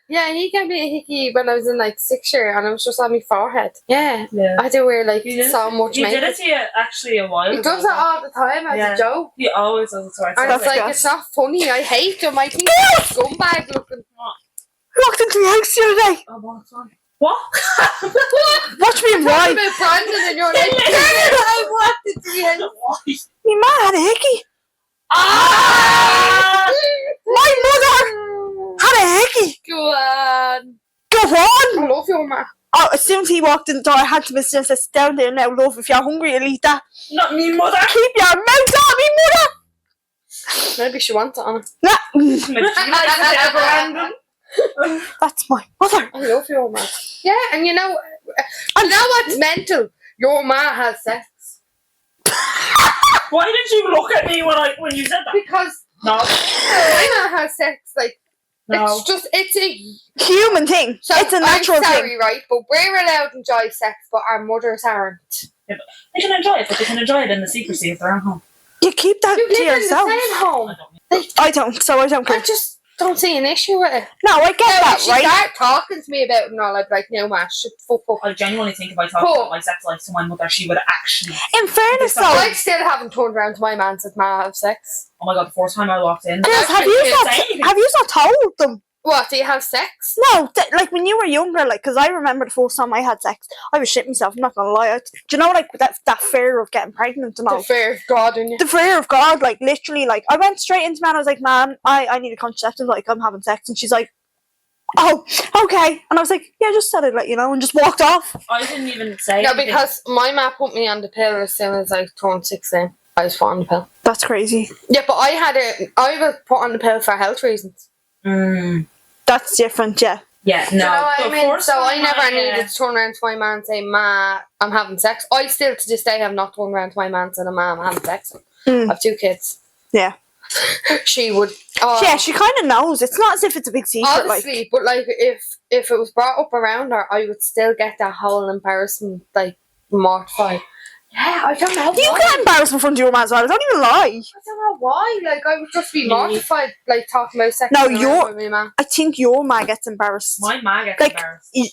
Speaker 1: Yeah, he gave me a hickey when I was in like 6th year and it was just on my forehead. Yeah. I do wear like so much makeup.
Speaker 3: He did it to you actually a while ago.
Speaker 1: He does it all the time as a joke.
Speaker 3: He always does it to us.
Speaker 1: And it's like, it's not funny. I hate him. I think he's a scumbag looking.
Speaker 2: Who walked into the house the other day?
Speaker 3: Oh, what's on? What?
Speaker 2: Watch me and
Speaker 1: Talking
Speaker 2: ride.
Speaker 1: about Brandon and you're like, I walked into the house.
Speaker 2: My man had a hickey.
Speaker 3: Ah!
Speaker 2: My mother had a hickey.
Speaker 1: Go on.
Speaker 2: Go on.
Speaker 1: I love you, ma.
Speaker 2: Oh, as soon as he walked in the door, I had to miss him and say, sit down there now, love. If you're hungry, you'll eat that.
Speaker 3: Not me, mother.
Speaker 2: Keep your mouth on me, mother.
Speaker 1: Maybe she wants it on her.
Speaker 2: Nah.
Speaker 3: She likes it, Brandon.
Speaker 2: That's my mother.
Speaker 1: I love your ma. Yeah, and you know what's mental? Your ma has sex.
Speaker 3: Why did you look at me when you said that?
Speaker 1: Because
Speaker 3: No.
Speaker 1: my ma has sex, like,
Speaker 3: No.
Speaker 1: it's a
Speaker 2: Human thing.
Speaker 1: so
Speaker 2: It's a natural
Speaker 1: I'm sorry,
Speaker 2: thing.
Speaker 1: right? But we're allowed to enjoy sex, but our mothers aren't.
Speaker 3: They can enjoy it, but they can enjoy it in the secrecy of their own home.
Speaker 2: You keep that
Speaker 1: You
Speaker 2: to
Speaker 1: live in
Speaker 2: yourself.
Speaker 1: the same home.
Speaker 3: I don't.
Speaker 2: I don't, so I don't
Speaker 1: I
Speaker 2: care.
Speaker 1: just don't see an issue with it.
Speaker 2: No, I get
Speaker 1: Now,
Speaker 2: that,
Speaker 1: if she
Speaker 2: right?
Speaker 1: start talking to me about it and all, I'd be like, no, ma, shut the fuck up.
Speaker 3: I genuinely think if I talked about my sex life to my mother, she would actually.
Speaker 2: In fairness,
Speaker 3: So-
Speaker 2: though,
Speaker 1: I still haven't turned around to my man and said, ma, I have sex.
Speaker 3: Oh my god, the first time I walked in.
Speaker 2: girls,
Speaker 1: I
Speaker 2: have you
Speaker 3: can't
Speaker 2: not
Speaker 3: say anything.
Speaker 2: told them?
Speaker 1: What, do you have sex?
Speaker 2: No, like when you were younger, like, because I remember the first time I had sex, I was shitting myself. I'm not gonna lie. Do you know, like that fear of getting pregnant and all?
Speaker 1: The fear of God in you.
Speaker 2: The fear of God, like literally, like I went straight into man. I was like, "Man, I need a contraceptive. Like I'm having sex," and she's like, "Oh, okay." And I was like, "Yeah, just said it, let you know," and just walked off.
Speaker 3: I didn't even say.
Speaker 1: No,
Speaker 3: anything.
Speaker 1: because my ma put me on the pill as soon as I turned 16. I was put on the pill.
Speaker 2: That's crazy.
Speaker 1: Yeah, but I was put on the pill for health reasons.
Speaker 2: That's different, yeah.
Speaker 3: Yeah, no.
Speaker 1: Do you know what
Speaker 3: The
Speaker 1: I mean?
Speaker 3: first
Speaker 1: So I
Speaker 3: time
Speaker 1: never needed to turn around to my man and say, ma, I'm having sex. I still, to this day, have not turned around to my man and said, ma, I'm having sex. I have 2 kids.
Speaker 2: Yeah.
Speaker 1: She would.
Speaker 2: Yeah, she kind of knows. It's not as if it's a big secret.
Speaker 1: Obviously,
Speaker 2: Like,
Speaker 1: but like if it was brought up around her, I would still get that whole embarrassment, like mortified. Yeah, I don't know.
Speaker 2: you
Speaker 1: why.
Speaker 2: get embarrassed in front of your man as well. Don't even lie.
Speaker 1: I don't know why. Like I would just be mortified, like talking about sex.
Speaker 2: No,
Speaker 1: around
Speaker 2: you're-
Speaker 1: with me, man.
Speaker 2: I think your man gets embarrassed.
Speaker 3: My ma gets
Speaker 2: Like,
Speaker 3: embarrassed.
Speaker 2: y-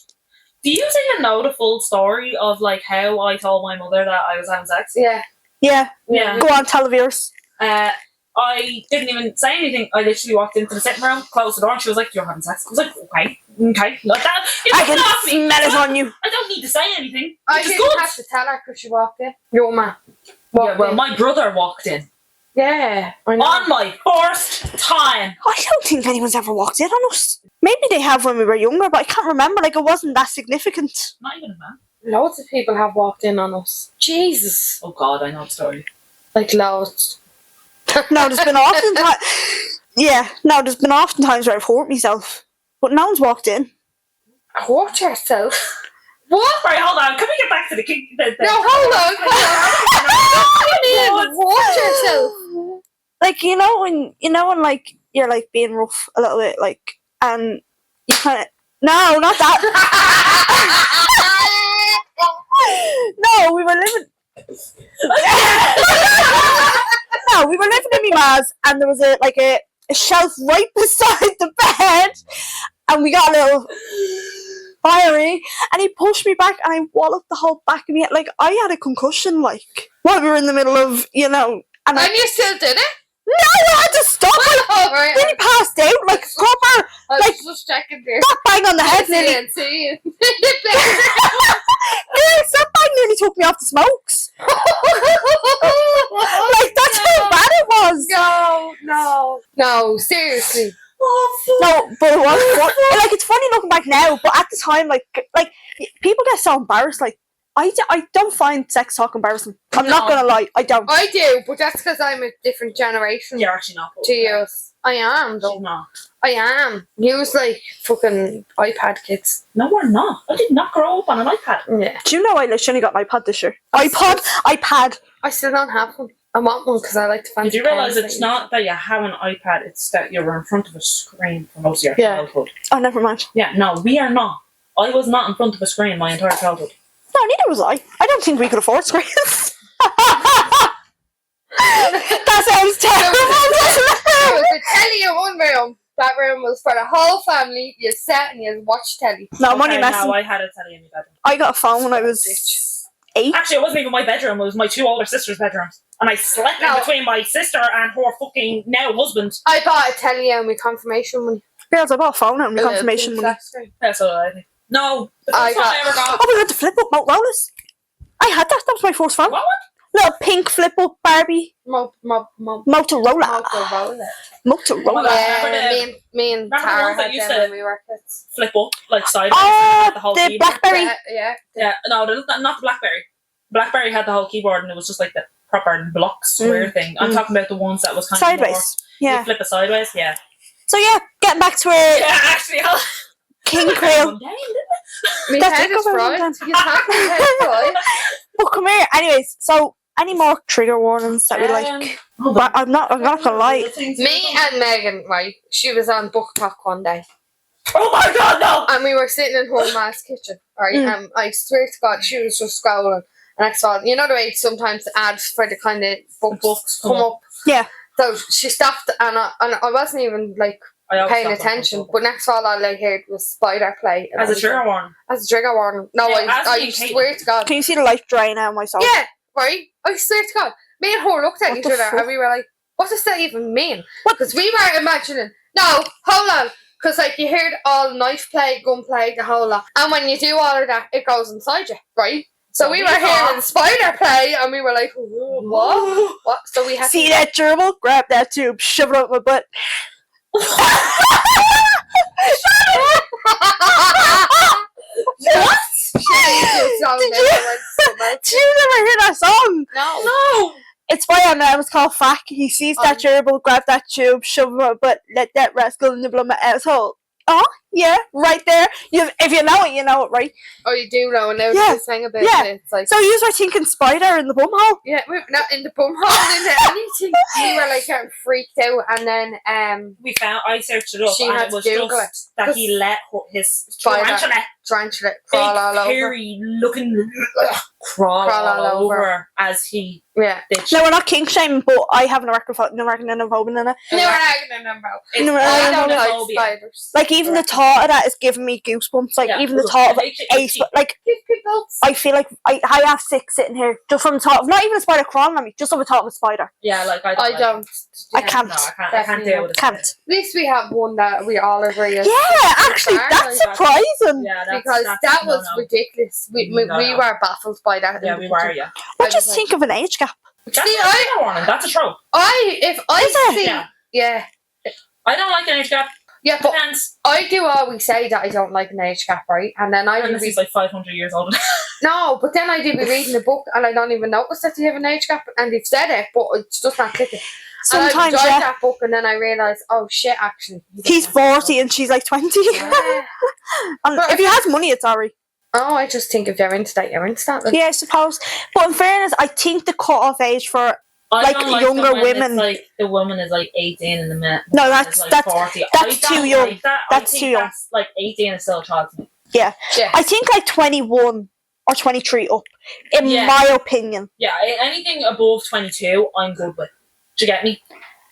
Speaker 3: Do you even know the full story of like how I told my mother that I was having sex?
Speaker 1: Yeah.
Speaker 2: Yeah.
Speaker 3: Yeah.
Speaker 2: Go on, tell the viewers.
Speaker 3: I didn't even say anything. I literally walked into the sitting room, closed the door, and she was like, "You're having sex." I was like, "Okay, like that." You
Speaker 2: I
Speaker 3: don't
Speaker 2: can
Speaker 3: ask me.
Speaker 2: smell it on you.
Speaker 3: I don't need to say anything.
Speaker 1: I
Speaker 3: Which is
Speaker 1: didn't
Speaker 3: good.
Speaker 1: have to tell her because she walked in. Your man.
Speaker 3: Yeah, well, my brother walked in
Speaker 1: Yeah, I know.
Speaker 3: on my first time.
Speaker 2: I don't think anyone's ever walked in on us. Maybe they have when we were younger, but I can't remember. Like, it wasn't that significant.
Speaker 3: Not even a man.
Speaker 1: Loads of people have walked in on us. Jesus.
Speaker 3: Oh God, I know the story.
Speaker 1: Like loads.
Speaker 2: No, there's been often there's been often times where I've hurt myself, but no one's walked in.
Speaker 1: Watch yourself. What?
Speaker 3: Right, hold on. Can we get back to the king?
Speaker 1: No, hold on. What do you mean? Watch yourself.
Speaker 2: Like, you know when like you're like being rough a little bit, like, and you kind of no, not that. No, we were living. No, we were living in Maas, and there was a shelf right beside the bed, and we got a little fiery, and he pushed me back, and I walloped the whole back of me. Like, I had a concussion, like, while we were in the middle of, and
Speaker 1: you still did it?
Speaker 2: No, I had to stop.
Speaker 1: Right.
Speaker 2: Then he passed out, like, proper,
Speaker 1: I was
Speaker 2: like,
Speaker 1: just checking there.
Speaker 2: that bang on the head nearly.
Speaker 1: See
Speaker 2: Yeah, that bang nearly took me off the smokes. Like, that's how bad it was.
Speaker 1: No, seriously.
Speaker 2: No, but it was like, it's funny looking back now, but at the time, like people get so embarrassed. Like, I don't find sex talk embarrassing. I'm not gonna lie, I don't.
Speaker 1: I do, but that's because I'm a different generation.
Speaker 3: You're actually not.
Speaker 1: To you. I am, though.
Speaker 3: She's not.
Speaker 1: I am. Use like fucking iPad kids.
Speaker 3: No, we're not. I did not grow up on an iPad.
Speaker 1: Yeah.
Speaker 2: Do you know I literally got an iPad this year? iPad.
Speaker 1: I still don't have one. I want one because I like to fancy.
Speaker 3: Did you realise it's not that you have an iPad, it's that you're in front of a screen for most of your childhood?
Speaker 2: Oh, never mind.
Speaker 3: Yeah, no, we are not. I was not in front of a screen my entire childhood.
Speaker 2: No, neither was I. I don't think we could afford screens. That sounds terrible, doesn't it?
Speaker 1: There was a telly in one room. That room was for the whole family. You sat and you watched telly.
Speaker 2: No, I'm only messing.
Speaker 3: No, I had a telly in my bedroom.
Speaker 2: I got a phone when I was 8.
Speaker 3: Actually, it wasn't even my bedroom, it was my 2 older sisters' bedrooms. And I slept in between my sister and her fucking now husband.
Speaker 1: I bought a telly out of my confirmation money.
Speaker 2: Girls, I bought a phone out of my confirmation money.
Speaker 3: That's what I think. No, the first one I ever got.
Speaker 2: Oh, we got the flip up Motorola's. I had that. That was my first phone.
Speaker 3: What?
Speaker 2: Little pink flip up Barbie.
Speaker 1: Motorola.
Speaker 2: Motorola.
Speaker 1: Yeah, me and Tara had
Speaker 3: used
Speaker 1: them
Speaker 3: to
Speaker 1: when we were kids.
Speaker 3: Flip up, like sideways.
Speaker 2: Oh,
Speaker 3: the whole
Speaker 2: the
Speaker 3: keyboard.
Speaker 2: Blackberry.
Speaker 1: Yeah.
Speaker 3: No, not the Blackberry. Blackberry had the whole keyboard and it was just like the proper block square thing. I'm talking about the ones that was kind
Speaker 2: sideways.
Speaker 3: of more,
Speaker 2: Yeah.
Speaker 3: you flip it sideways, yeah.
Speaker 2: So yeah, getting back to where
Speaker 3: Actually,
Speaker 2: King Creel.
Speaker 1: My head is fried. You have my head fried.
Speaker 2: But come here. Anyways, so any more trigger warnings that we like? But I'm not gonna lie.
Speaker 1: Me and Megan, right? She was on Book Talk one day.
Speaker 3: Oh my god, no!
Speaker 1: And we were sitting in her Maas kitchen, right? And I swear to God, she was just scrolling. And I saw, you know the way sometimes the ads for the kind of books come up?
Speaker 2: Yeah.
Speaker 1: So she stopped, and I wasn't even like paying attention. But next of all I heard was spider play.
Speaker 3: As a trigger warning.
Speaker 1: As a trigger warning. No,
Speaker 3: Yeah,
Speaker 1: I swear to God.
Speaker 2: Can you see the light drying out my soul?
Speaker 1: Yeah, right? I swear to God. Me and her looked at each other
Speaker 2: fuck?
Speaker 1: and we were like, what does that even mean? Because we were imagining, no, hold on. Because like you heard all knife play, gun play, the whole lot. And when you do all of that, it goes inside you, right? So we were hearing spider play and we were like, what? What? So we had
Speaker 2: see that gerbil? Grab that tube, shove it up my butt.
Speaker 1: What?
Speaker 2: Did you never hear that song?
Speaker 1: No.
Speaker 2: It's by a man, it's called Fack. He sees that gerbil, grab that tube, shove it up my butt, let that rascal nibble on my asshole. Oh, yeah, right there. If you know it, you know it, right?
Speaker 1: Oh, you do know, and now
Speaker 2: yeah.
Speaker 1: you sang about it. It's like,
Speaker 2: so you were thinking spider in the bumhole?
Speaker 1: Yeah, we're not in the bumhole, into anything. We were like getting freaked out, and then
Speaker 3: I searched it up, and it was just that he let his tarantula crawl all over. Hairy looking crawl all over as he did.
Speaker 2: No, we're not kink shaming, but I have an arachnophobia in it.
Speaker 1: I don't like spiders.
Speaker 2: Like, even the thought of that is giving me goosebumps. Like, even the thought of like, I feel like I have sick sitting here just from the thought of not even a spider crawling on me, just from the thought of a spider.
Speaker 3: Yeah, like I
Speaker 1: don't.
Speaker 2: I can't.
Speaker 3: No, I can't deal with it.
Speaker 2: Can't.
Speaker 1: At least we have one that we all agree.
Speaker 2: Yeah, actually, that's surprising.
Speaker 1: Yeah, because that was ridiculous. We were baffled by that.
Speaker 3: Yeah, we were. Yeah.
Speaker 2: What do you think of an age gap?
Speaker 3: That's a warning. That's a trope.
Speaker 1: I
Speaker 3: don't like an age gap.
Speaker 1: Yeah, but I do always say that I don't like an age gap, right? And then
Speaker 3: Unless he's like 500 years old.
Speaker 1: No, but then I do be reading a book and I don't even notice that they have an age gap, and they've said it, but it's just not clicking.
Speaker 2: Sometimes,
Speaker 1: and I enjoyed that book, and then I realised, oh shit, actually,
Speaker 2: he's 40 and she's like 20.
Speaker 1: Yeah.
Speaker 2: If he has money, it's alright.
Speaker 1: Oh, I just think if you're into that, you're into that. Like.
Speaker 2: Yeah, I suppose. But in fairness, I think the cut-off age for younger women,
Speaker 3: like the woman is like 18 and the man.
Speaker 2: No, that's
Speaker 3: 40.
Speaker 2: That's too young. That's too young.
Speaker 3: That's like 18 is still a child to me.
Speaker 2: Yeah. I think like 21 or 23 up, in my opinion.
Speaker 3: Yeah, anything above 22, I'm good with. Do you get me?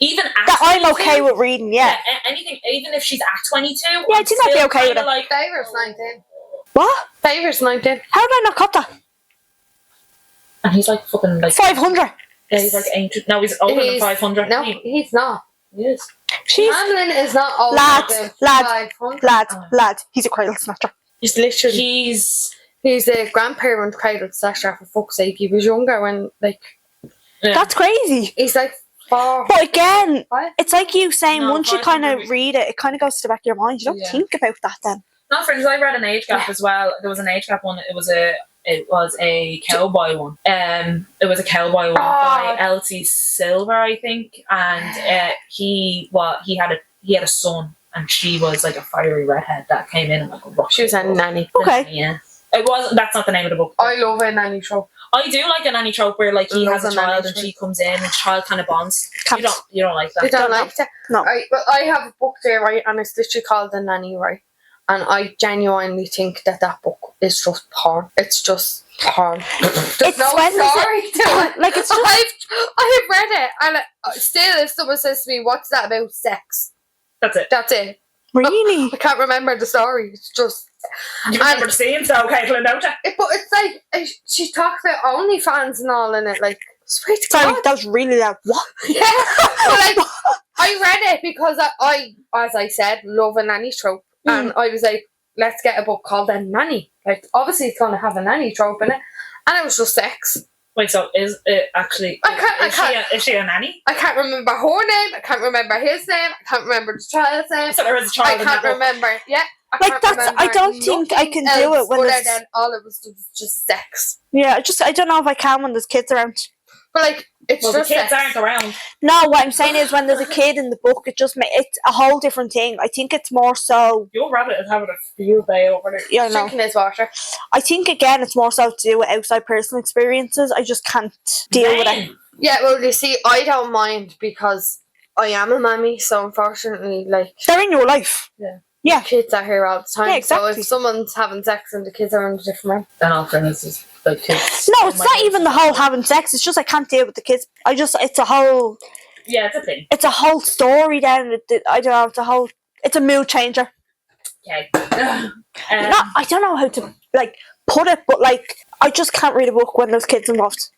Speaker 3: Even at
Speaker 2: That I'm
Speaker 3: 22,
Speaker 2: okay with reading, yeah.
Speaker 3: anything, even if she's at 22.
Speaker 2: Yeah, I think I'd be okay with it.
Speaker 3: Like,
Speaker 1: Feyre's 19.
Speaker 2: What?
Speaker 1: Feyre's 19.
Speaker 2: How did I not cut that?
Speaker 3: and he's like fucking like
Speaker 2: 500.
Speaker 3: Yeah, he's like ancient. No, he's older than 500.
Speaker 1: No, he's not.
Speaker 3: He is.
Speaker 2: She's
Speaker 1: Tamlin is not older than
Speaker 2: lad.
Speaker 1: 500.
Speaker 2: He's a cradle snatcher.
Speaker 1: He's literally.
Speaker 3: He's
Speaker 1: a grandparent cradle snatcher, for fuck's sake. He was younger when, like.
Speaker 3: yeah.
Speaker 2: That's crazy.
Speaker 1: He's like 4.
Speaker 2: But again,
Speaker 1: What?
Speaker 2: it's like you saying,
Speaker 3: No,
Speaker 2: once you kind
Speaker 3: 500.
Speaker 2: of read it, it kind of goes to the back of your mind. You don't
Speaker 3: Yeah.
Speaker 2: think about that then.
Speaker 3: No, friends, I read an age gap as well. There was an age gap one. It was a cowboy one. It was a cowboy one by Elsie Silver, I think. And he had a son, and she was like a fiery redhead that came in and like rocked.
Speaker 1: She was a nanny.
Speaker 2: Okay.
Speaker 3: Yeah. It wasn't. That's not the name of the book.
Speaker 1: I love a nanny trope.
Speaker 3: I do like a nanny trope where like he
Speaker 1: Love
Speaker 3: has a
Speaker 1: a nanny
Speaker 3: child and
Speaker 1: trope.
Speaker 3: she comes in and the child kind of bonds.
Speaker 2: Can't.
Speaker 3: You don't like that.
Speaker 1: You don't like that?
Speaker 2: No.
Speaker 1: But I have a book there, right, and it's literally called The Nanny, right? And I genuinely think that book is just porn. It's just porn. There's
Speaker 2: It's
Speaker 1: no
Speaker 2: when is
Speaker 1: story to it.
Speaker 2: Like, it's just...
Speaker 1: I have read it, and still, if someone says to me, "What's that about sex?"
Speaker 3: That's it.
Speaker 1: That's it.
Speaker 2: Really?
Speaker 1: I can't remember the story. It's just.
Speaker 3: You remember the scenes, though, Caitlin, don't you?
Speaker 1: But it's like she talks about OnlyFans and all in it. Like, swear to
Speaker 2: Sorry,
Speaker 1: God.
Speaker 2: that was really loud. What?
Speaker 1: Yeah, but like I read it because I, as I said, love a nanny trope, and I was like, let's get a book called The Nanny. Like, obviously, it's going to have a nanny trope in it, and it was just sex.
Speaker 3: Wait, so is it actually? Is she a nanny?
Speaker 1: I can't remember her name. I can't remember his name. I can't remember the child's name.
Speaker 3: So there is a child
Speaker 1: I
Speaker 3: in
Speaker 1: can't
Speaker 3: the book.
Speaker 1: remember. Yeah.
Speaker 2: Like, that's... I don't think I can do it when
Speaker 1: other
Speaker 2: there's...
Speaker 1: than all it was just sex.
Speaker 2: Yeah, I don't know if I can when there's kids around.
Speaker 1: But like, it's
Speaker 3: Well, the
Speaker 1: just
Speaker 3: kids
Speaker 1: sex.
Speaker 3: aren't around.
Speaker 2: No, what I'm saying is when there's a kid in the book, it's a whole different thing. I think it's more so...
Speaker 3: Your rabbit is having a field day over there.
Speaker 2: Yeah, I know.
Speaker 1: Drinking his water.
Speaker 2: I think, again, it's more so to do with outside personal experiences. I just can't deal with it.
Speaker 1: Yeah, well, you see, I don't mind because I am a mammy, so unfortunately, like,
Speaker 2: They're in your life. Yeah.
Speaker 1: kids are here all the time.
Speaker 2: Yeah, exactly.
Speaker 1: So if someone's having sex and the kids are in a different room,
Speaker 3: Then all friends is like kids.
Speaker 2: No, it's not even the whole having sex. It's just I can't deal with the kids. It's a whole...
Speaker 3: Yeah, it's a thing.
Speaker 2: It's a whole story then. I don't know, it's a mood changer.
Speaker 3: Okay.
Speaker 2: I don't know how to, like, put it, but, like, I just can't read a book when there's kids involved.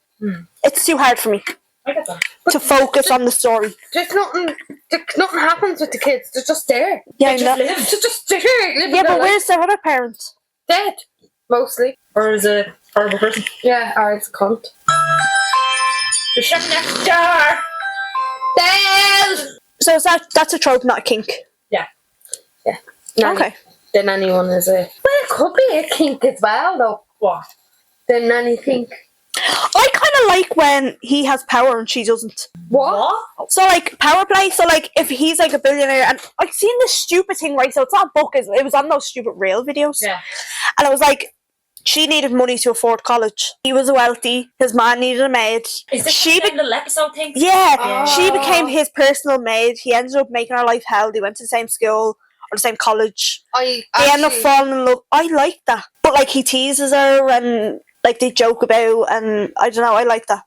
Speaker 2: It's too hard for me
Speaker 3: I get that.
Speaker 2: to focus on the story.
Speaker 1: there's nothing happens with the kids. They're just there.
Speaker 2: Yeah,
Speaker 3: They
Speaker 2: I know.
Speaker 3: just live.
Speaker 1: They're just there. Living
Speaker 2: Yeah,
Speaker 1: their
Speaker 2: but
Speaker 1: life.
Speaker 2: where's their other parent?
Speaker 1: Dead, mostly.
Speaker 3: Or is a horrible person.
Speaker 1: Yeah, or it's a cunt.
Speaker 3: The chef next door.
Speaker 1: Dead!
Speaker 2: So that's a trope, not a kink.
Speaker 1: Nanny.
Speaker 2: Okay.
Speaker 1: The nanny one is a... Well, it could be a kink as well, though.
Speaker 3: What?
Speaker 1: The nanny kink.
Speaker 2: I kind of like when he has power and she doesn't.
Speaker 1: What?
Speaker 2: So, like, power play. So, like, if he's, like, a billionaire, and I've seen this stupid thing, right? So, it's not a book, it was on those stupid rail videos.
Speaker 3: Yeah.
Speaker 2: And it was like, she needed money to afford college. He was wealthy. His man needed a maid.
Speaker 3: Is this
Speaker 2: She
Speaker 3: the little episode thing?
Speaker 2: Yeah,
Speaker 1: Oh.
Speaker 2: she became his personal maid. He ended up making her life hell. They went to the same school or the same college.
Speaker 1: I
Speaker 2: They end up
Speaker 1: actually...
Speaker 2: falling in love. I like that. But, like, he teases her and, like, they joke about, and I don't know, I like that.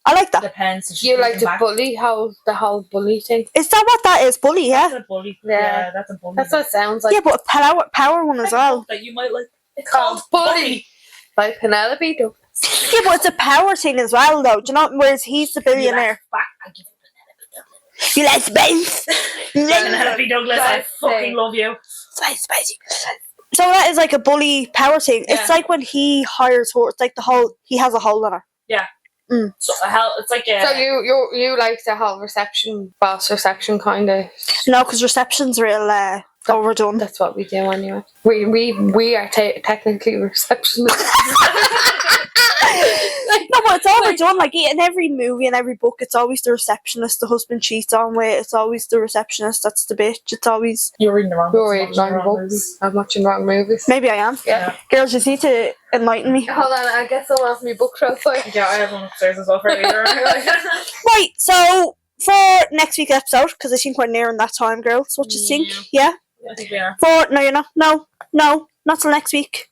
Speaker 2: I like that.
Speaker 3: Depends. So
Speaker 1: You like to bully? The whole bully thing?
Speaker 2: Is that what that is? Bully, yeah?
Speaker 3: That's a bully.
Speaker 1: Yeah.
Speaker 3: Yeah, that's a bully.
Speaker 1: That's what it sounds like.
Speaker 2: Yeah, but a power one as well.
Speaker 3: That you might like. It's
Speaker 1: Called
Speaker 3: called
Speaker 1: Bully. By Penelope Douglas.
Speaker 2: Yeah, but it's a power thing as well, though. Do you know? Whereas he's the billionaire.
Speaker 3: I give
Speaker 2: You like space? You like
Speaker 3: Penelope Douglas. I fucking love you.
Speaker 2: spicy. So that is like a bully power thing.
Speaker 3: Yeah.
Speaker 2: It's like when he hires her. It's like he has a hole in her.
Speaker 3: So it's like a.
Speaker 1: So you like the whole boss reception kind of.
Speaker 2: No, because reception's real overdone.
Speaker 1: That's what we do anyway. We are technically receptionists.
Speaker 2: No, but it's overdone. Like in every movie and every book, it's always the receptionist the husband cheats on with. It's always the receptionist that's the bitch. It's always...
Speaker 3: You're reading the wrong
Speaker 1: You're
Speaker 3: books.
Speaker 1: reading wrong books. I'm watching wrong movies.
Speaker 2: Maybe I am.
Speaker 1: Yeah.
Speaker 2: Girls, you need to enlighten me.
Speaker 1: Hold on, I guess someone asked me bookshelf.
Speaker 3: Yeah, I have one upstairs as well for later.
Speaker 2: Right, so for next week's episode, because I think we're nearing that time, girls. What do you think? Yeah?
Speaker 3: I think we are.
Speaker 2: No, you're not. No, not till next week.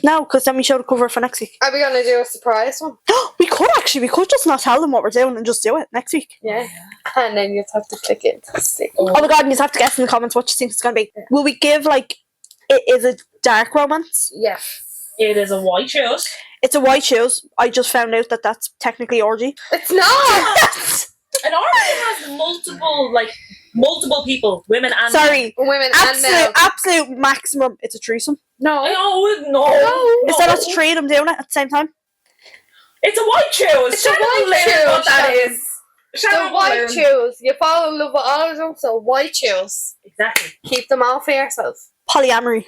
Speaker 2: No, because then we show the cover for next week.
Speaker 1: Are we gonna do a surprise one?
Speaker 2: We could actually. We could just not tell them what we're doing and just do it next week.
Speaker 1: Yeah. And then you have to click it to see.
Speaker 2: Oh my god, and you have to guess in the comments what you think it's going to be. Will we give, like, it is a dark romance?
Speaker 1: Yeah.
Speaker 3: It is a white choose.
Speaker 2: It's a white shoes. I just found out that that's technically orgy.
Speaker 1: It's not!
Speaker 3: An orgy has multiple people, women and
Speaker 2: Sorry.
Speaker 1: Women and men.
Speaker 2: Absolute maximum. It's a threesome.
Speaker 1: No.
Speaker 3: No.
Speaker 2: Is that us three of them doing it at the same time?
Speaker 3: It's a white choose.
Speaker 1: It's a white choose.
Speaker 3: What that is.
Speaker 1: The white shoes. You fall in love with all of them, so white shoes.
Speaker 3: Exactly.
Speaker 1: Keep them all for yourself.
Speaker 2: Polyamory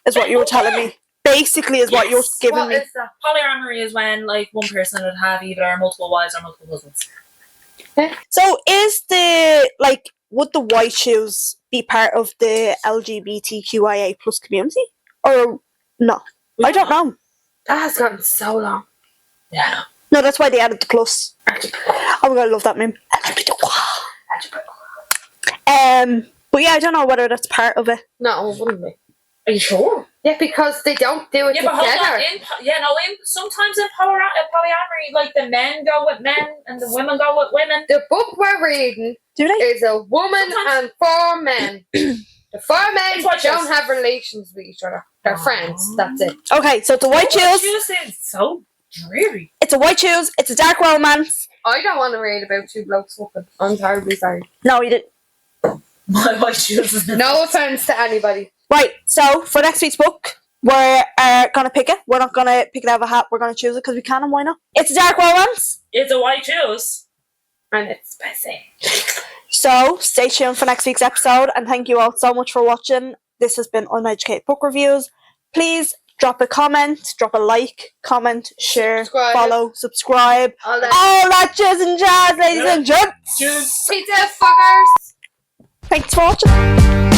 Speaker 2: is what you were telling me. Basically is what you're giving
Speaker 1: What
Speaker 2: me.
Speaker 1: is that?
Speaker 3: Polyamory is when like one person would have either multiple wives or multiple husbands.
Speaker 2: So is the, like, would the white shoes be part of the LGBTQIA plus community? Or no? I don't know.
Speaker 1: That has gotten so long.
Speaker 3: Yeah.
Speaker 2: No, that's why they added the plus. Oh my god, I love that meme. But yeah, I don't know whether that's part of it.
Speaker 1: No, it wouldn't be.
Speaker 3: Are you sure?
Speaker 1: Yeah, because they don't do it
Speaker 3: Yeah, but hold
Speaker 1: together.
Speaker 3: on. Sometimes in polyamory, like the men go with men and the women go with women.
Speaker 1: The book we're reading
Speaker 2: Do they?
Speaker 1: is a woman and 4 men. The 4 men
Speaker 3: It's white
Speaker 1: don't
Speaker 3: shoes.
Speaker 1: have relations with each other. They're friends. That's it.
Speaker 2: Okay, so it's a white shoes.
Speaker 3: Is so dreary.
Speaker 2: It's a white shoes. It's a dark romance.
Speaker 1: I don't want to read about 2 blokes fucking. I'm terribly sorry.
Speaker 2: No, you didn't.
Speaker 3: My white shoes is
Speaker 1: No offense to anybody.
Speaker 2: Right, so for next week's book, we're gonna pick it. We're not gonna pick it out of a hat. We're gonna choose it because we can, and why not? It's a dark romance.
Speaker 3: It's a white shoes.
Speaker 1: And it's busy.
Speaker 2: So stay tuned for next week's episode, and thank you all so much for watching. This has been Uneducated Book Reviews. Please drop a comment, drop a like, comment, share,
Speaker 1: Subscribe.
Speaker 2: follow, subscribe.
Speaker 1: All that.
Speaker 2: All that jazz and jazz, ladies and gents.
Speaker 3: Choose.
Speaker 1: Pizza fuckers.
Speaker 2: Thanks for watching.